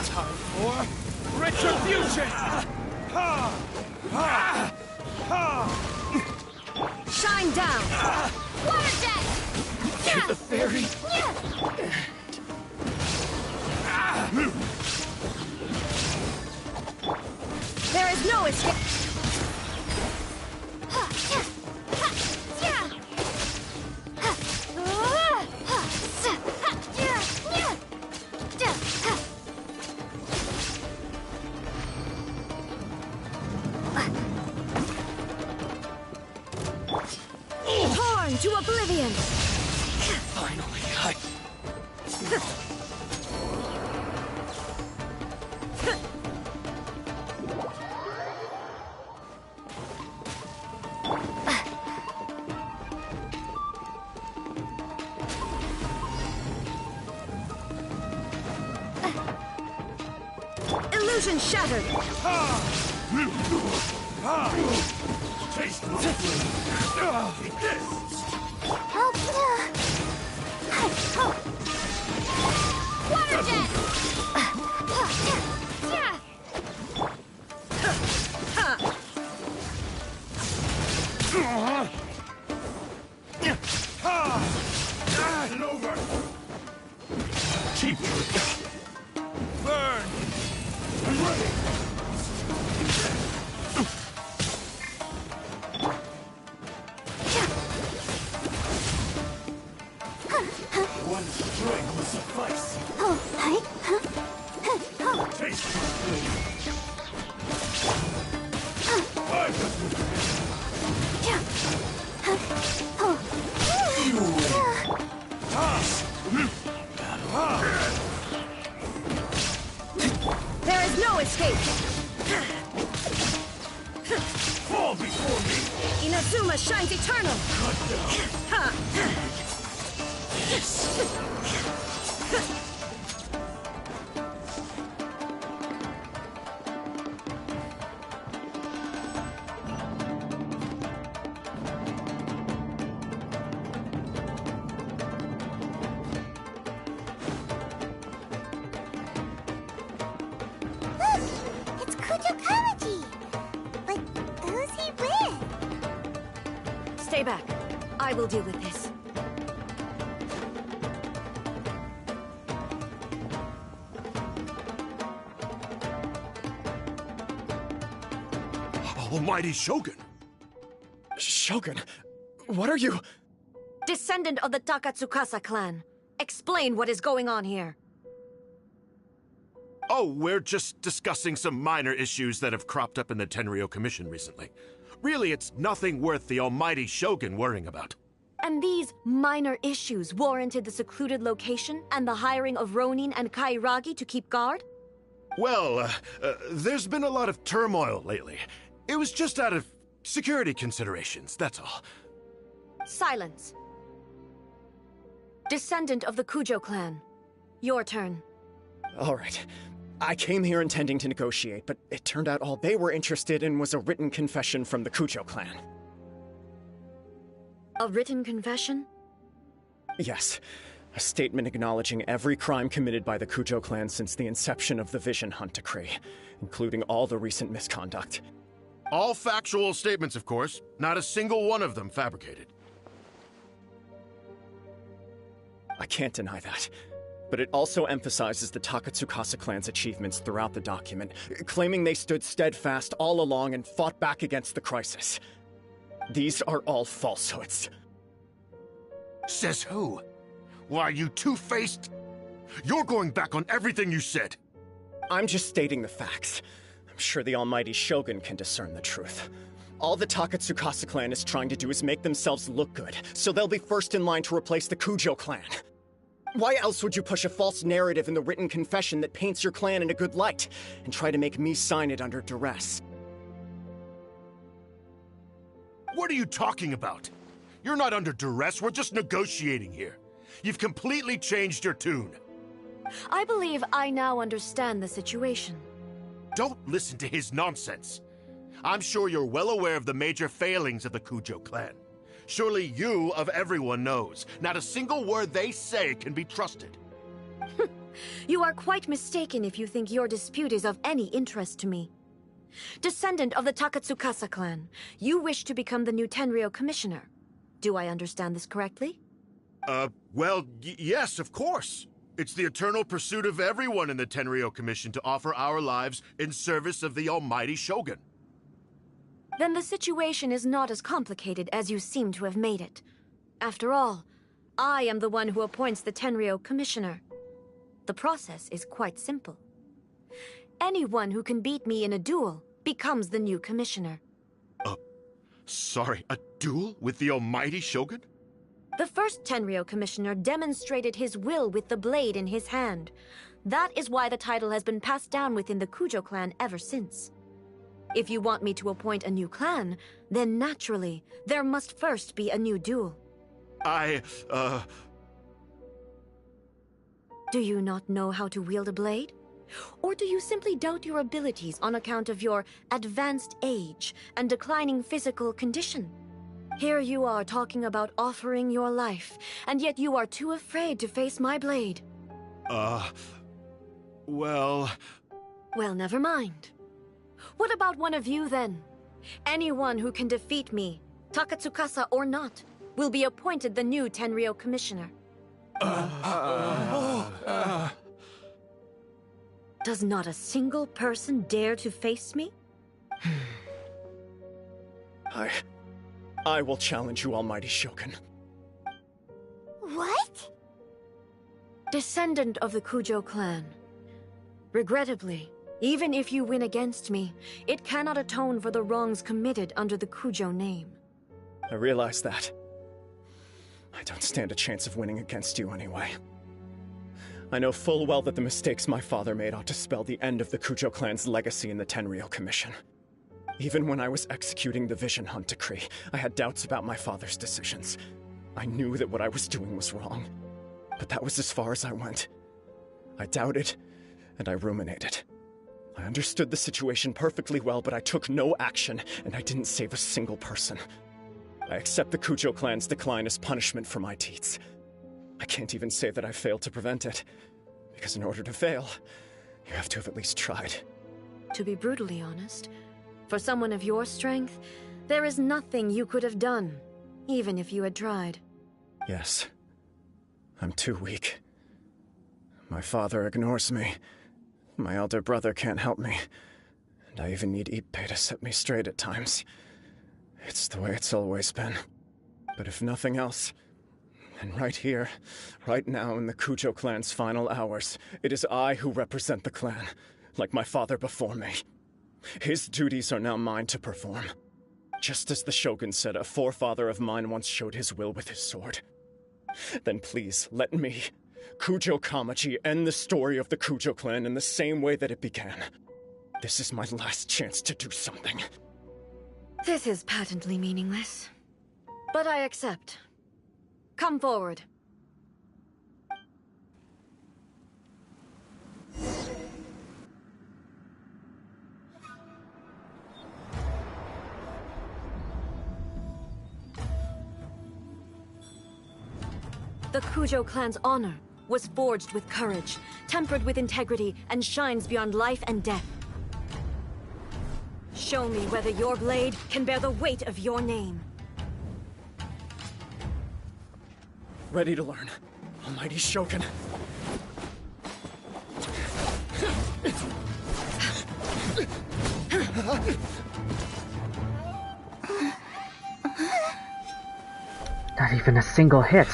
Time for retribution! Shine down! Water jet! To the fairy. There is no escape! Torn to oblivion! Finally, Illusion shattered! Taste my flame. Eat this. Water jet! Get it over. Keep Burn! I'm ready. One strike will suffice. Taste my flame. There is no escape! Fall before me. Inazuma shines eternal! It's Kujokamaji! But who's he with? Stay back. I will deal with this. Almighty Shogun! Shogun, what are you... Descendant of the Takatsukasa clan. Explain what is going on here. Oh, we're just discussing some minor issues that have cropped up in the Tenryou Commission recently. Really, it's nothing worth the almighty Shogun worrying about. And these minor issues warranted the secluded location and the hiring of Ronin and Kairagi to keep guard? Well, there's been a lot of turmoil lately. It was just out of security considerations, that's all. Silence. Descendant of the Kujo clan. Your turn. All right. I came here intending to negotiate, but it turned out all they were interested in was a written confession from the Kujo clan. A written confession? Yes. A statement acknowledging every crime committed by the Kujo clan since the inception of the Vision Hunt Decree, including all the recent misconduct. All factual statements, of course. Not a single one of them fabricated. I can't deny that. But it also emphasizes the Takatsukasa clan's achievements throughout the document, claiming they stood steadfast all along and fought back against the crisis. These are all falsehoods. Says who? Why, you two-faced? You're going back on everything you said. I'm just stating the facts. I'm sure the almighty Shogun can discern the truth. All the Takatsukasa clan is trying to do is make themselves look good, so they'll be first in line to replace the Kujo clan. Why else would you push a false narrative in the written confession that paints your clan in a good light, and try to make me sign it under duress? What are you talking about? You're not under duress, we're just negotiating here. You've completely changed your tune. I believe I now understand the situation. Don't listen to his nonsense. I'm sure you're well aware of the major failings of the Kujo clan. Surely you, of everyone, knows. Not a single word they say can be trusted. You are quite mistaken if you think your dispute is of any interest to me. Descendant of the Takatsukasa clan, you wish to become the new Tenryou commissioner. Do I understand this correctly? Well, yes, of course. It's the eternal pursuit of everyone in the Tenryou Commission to offer our lives in service of the almighty Shogun. Then the situation is not as complicated as you seem to have made it. After all, I am the one who appoints the Tenryou commissioner. The process is quite simple. Anyone who can beat me in a duel becomes the new commissioner. Sorry, a duel with the almighty Shogun? The first Tenryou commissioner demonstrated his will with the blade in his hand. That is why the title has been passed down within the Kujo clan ever since. If you want me to appoint a new clan, then naturally, there must first be a new duel. Do you not know how to wield a blade? Or do you simply doubt your abilities on account of your advanced age and declining physical condition? Here you are talking about offering your life, and yet you are too afraid to face my blade. Well, never mind. What about one of you, then? Anyone who can defeat me, Takatsukasa or not, will be appointed the new Tenryou commissioner. Does not a single person dare to face me? I will challenge you, almighty Shogun. What? Descendant of the Kujo clan. Regrettably, even if you win against me, it cannot atone for the wrongs committed under the Kujo name. I realize that. I don't stand a chance of winning against you anyway. I know full well that the mistakes my father made ought to spell the end of the Kujo clan's legacy in the Tenryou Commission. Even when I was executing the Vision Hunt Decree, I had doubts about my father's decisions. I knew that what I was doing was wrong. But that was as far as I went. I doubted, and I ruminated. I understood the situation perfectly well, but I took no action, and I didn't save a single person. I accept the Kujo clan's decline as punishment for my deeds. I can't even say that I failed to prevent it, because in order to fail, you have to have at least tried. To be brutally honest, for someone of your strength, there is nothing you could have done, even if you had tried. Yes. I'm too weak. My father ignores me. My elder brother can't help me. And I even need Ippei to set me straight at times. It's the way it's always been. But if nothing else, And right here, right now in the Kujo clan's final hours, it is I who represent the clan, like my father before me. His duties are now mine to perform. Just as the Shogun said a forefather of mine once showed his will with his sword. Then please, let me, Kujo Kamaji, end the story of the Kujo clan in the same way that it began. This is my last chance to do something. This is patently meaningless. But I accept. Come forward. The Kujo clan's honor was forged with courage, tempered with integrity, and shines beyond life and death. Show me whether your blade can bear the weight of your name. Ready to learn. Almighty Shogun. Not even a single hit.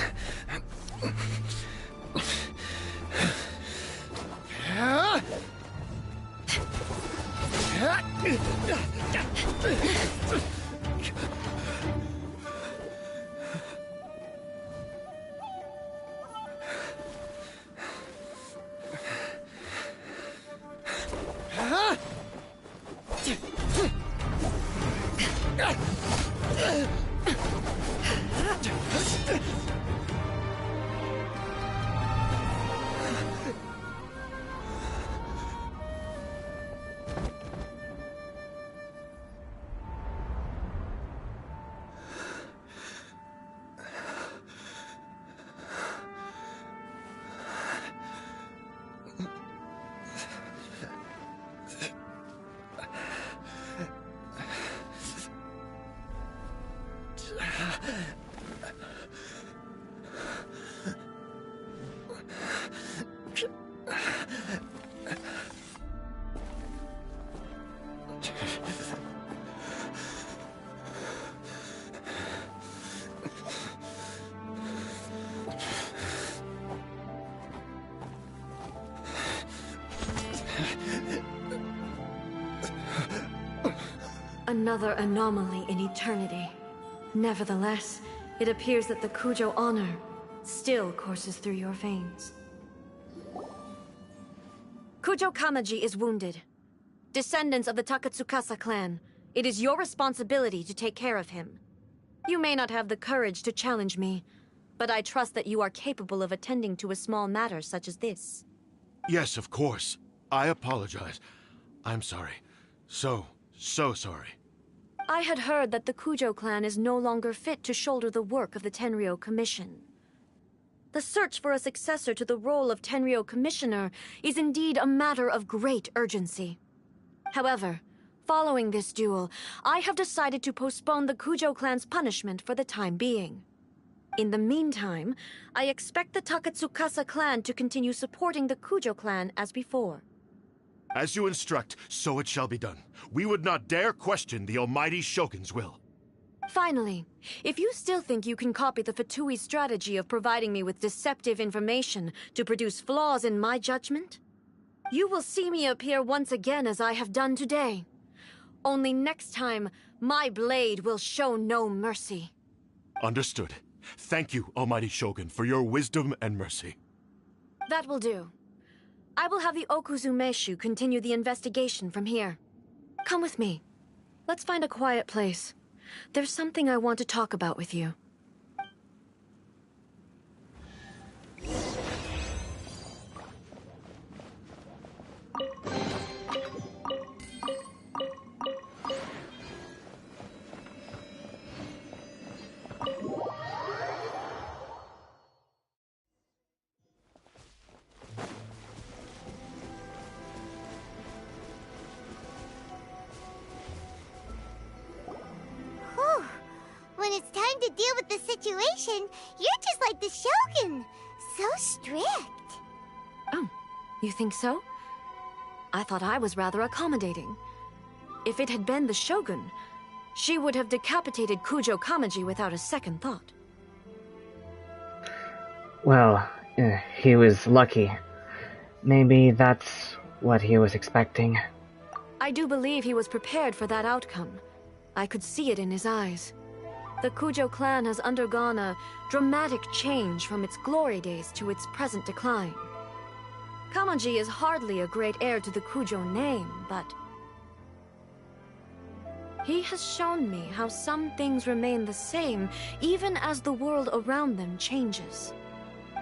Another anomaly in eternity. Nevertheless, it appears that the Kujo honor still courses through your veins. Kujo Kamaji is wounded. Descendants of the Takatsukasa clan, it is your responsibility to take care of him. You may not have the courage to challenge me, but I trust that you are capable of attending to a small matter such as this. Yes, of course. I apologize. I'm sorry. So sorry. I had heard that the Kujo clan is no longer fit to shoulder the work of the Tenryou Commission. The search for a successor to the role of Tenryou Commissioner is indeed a matter of great urgency. However, following this duel, I have decided to postpone the Kujo clan's punishment for the time being. In the meantime, I expect the Takatsukasa clan to continue supporting the Kujo clan as before. As you instruct, so it shall be done. We would not dare question the Almighty Shogun's will. Finally, if you still think you can copy the Fatui's strategy of providing me with deceptive information to produce flaws in my judgment, you will see me appear once again as I have done today. Only next time, my blade will show no mercy. Understood. Thank you, Almighty Shogun, for your wisdom and mercy. That will do. I will have the Okuzumeshu continue the investigation from here. Come with me. Let's find a quiet place. There's something I want to talk about with you. When it's time to deal with the situation, you're just like the Shogun. So strict. Oh, you think so? I thought I was rather accommodating. If it had been the Shogun, she would have decapitated Kujo Kamaji without a second thought. Well, he was lucky. Maybe that's what he was expecting. I do believe he was prepared for that outcome. I could see it in his eyes. The Kujo clan has undergone a dramatic change from its glory days to its present decline. Kamaji is hardly a great heir to the Kujo name, but he has shown me how some things remain the same even as the world around them changes.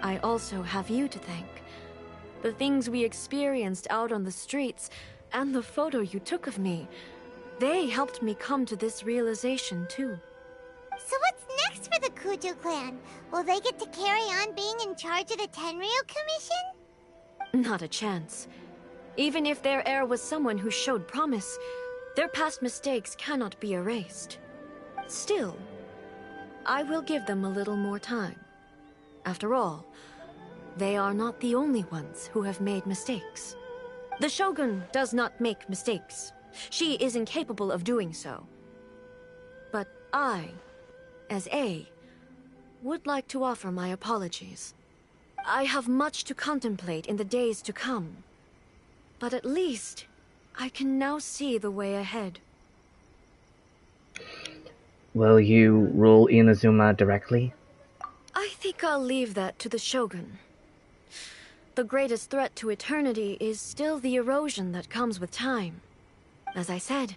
I also have you to thank. The things we experienced out on the streets, and the photo you took of me, they helped me come to this realization too. So what's next for the Kujo clan? Will they get to carry on being in charge of the Tenryo Commission? Not a chance. Even if their heir was someone who showed promise, their past mistakes cannot be erased. Still, I will give them a little more time. After all, they are not the only ones who have made mistakes. The Shogun does not make mistakes. She is incapable of doing so. But I, as A, would like to offer my apologies. I have much to contemplate in the days to come. But at least, I can now see the way ahead. Will you rule Inazuma directly? I think I'll leave that to the Shogun. The greatest threat to eternity is still the erosion that comes with time. As I said,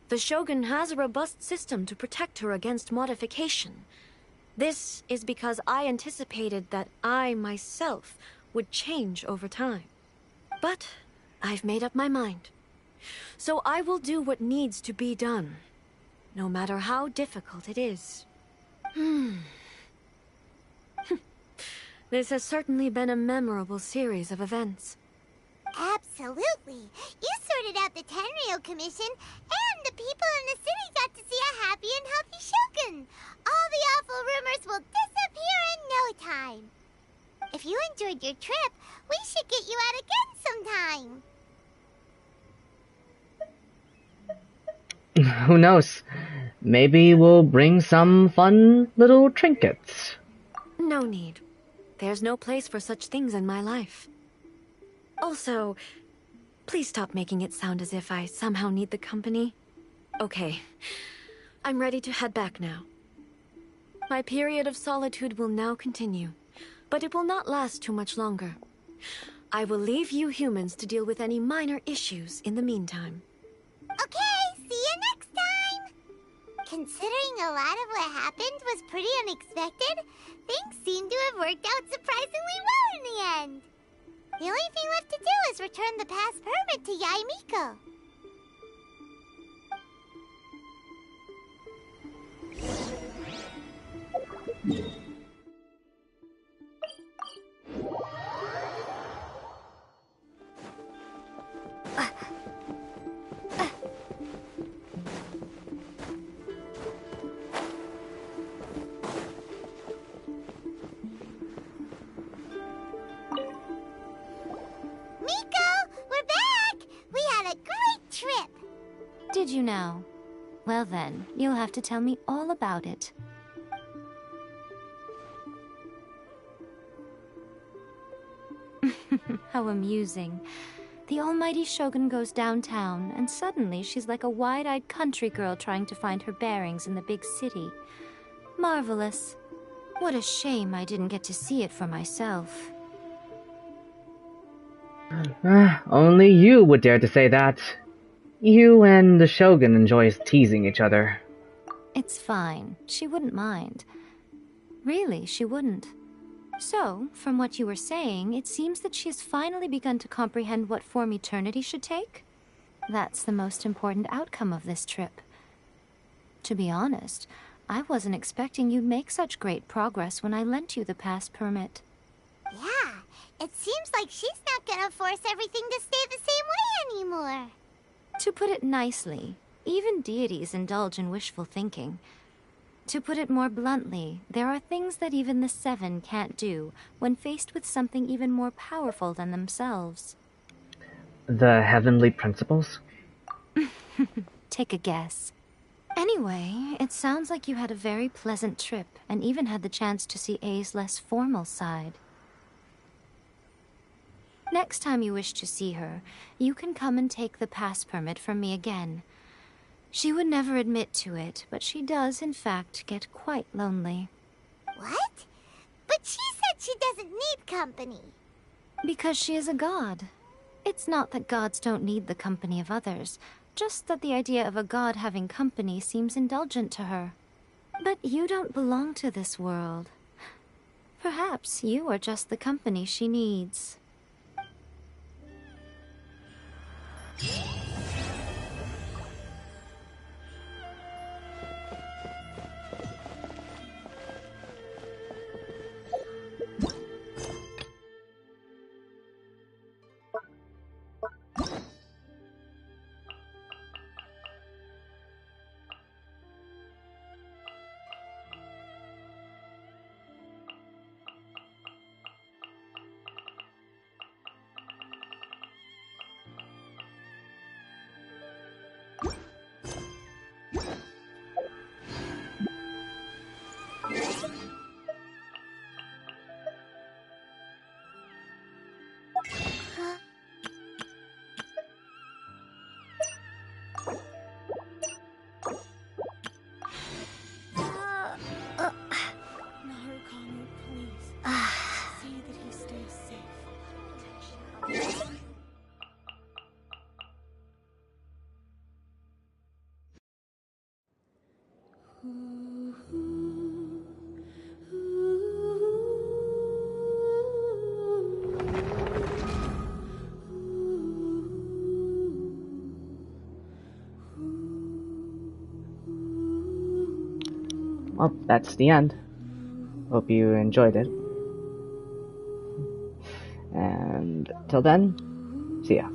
the Shogun has a robust system to protect her against modification. This is because I anticipated that I myself would change over time. But I've made up my mind. So I will do what needs to be done, no matter how difficult it is. This has certainly been a memorable series of events. Absolutely. You sorted out the Tenryo Commission, and the people in the city got to see a happy and healthy Shogun. All the awful rumors will disappear in no time. If you enjoyed your trip, we should get you out again sometime. Who knows? Maybe we'll bring some fun little trinkets. No need. There's no place for such things in my life. Also, please stop making it sound as if I somehow need the company. Okay, I'm ready to head back now. My period of solitude will now continue, but it will not last too much longer. I will leave you humans to deal with any minor issues in the meantime. Okay, see you next time! Considering a lot of what happened was pretty unexpected, things seem to have worked out surprisingly well in the end. The only thing left to do is return the past permit to Yae Miko. Did you know? Well then, you'll have to tell me all about it. How amusing. The almighty Shogun goes downtown, and suddenly she's like a wide-eyed country girl trying to find her bearings in the big city. Marvelous. What a shame I didn't get to see it for myself. Only you would dare to say that. You and the Shogun enjoys teasing each other. It's fine. She wouldn't mind. Really, she wouldn't. So, from what you were saying, it seems that she has finally begun to comprehend what form eternity should take? That's the most important outcome of this trip. To be honest, I wasn't expecting you'd make such great progress when I lent you the pass permit. Yeah, it seems like she's not gonna force everything to stay the same way anymore. To put it nicely, even deities indulge in wishful thinking. To put it more bluntly, there are things that even the Seven can't do when faced with something even more powerful than themselves. The heavenly principles? Take a guess. Anyway, it sounds like you had a very pleasant trip and even had the chance to see A's less formal side. Next time you wish to see her, you can come and take the pass permit from me again. She would never admit to it, but she does, in fact, get quite lonely. What? But she said she doesn't need company. Because she is a god. It's not that gods don't need the company of others, just that the idea of a god having company seems indulgent to her. But you don't belong to this world. Perhaps you are just the company she needs. Well, that's the end. Hope you enjoyed it. And till then, see ya.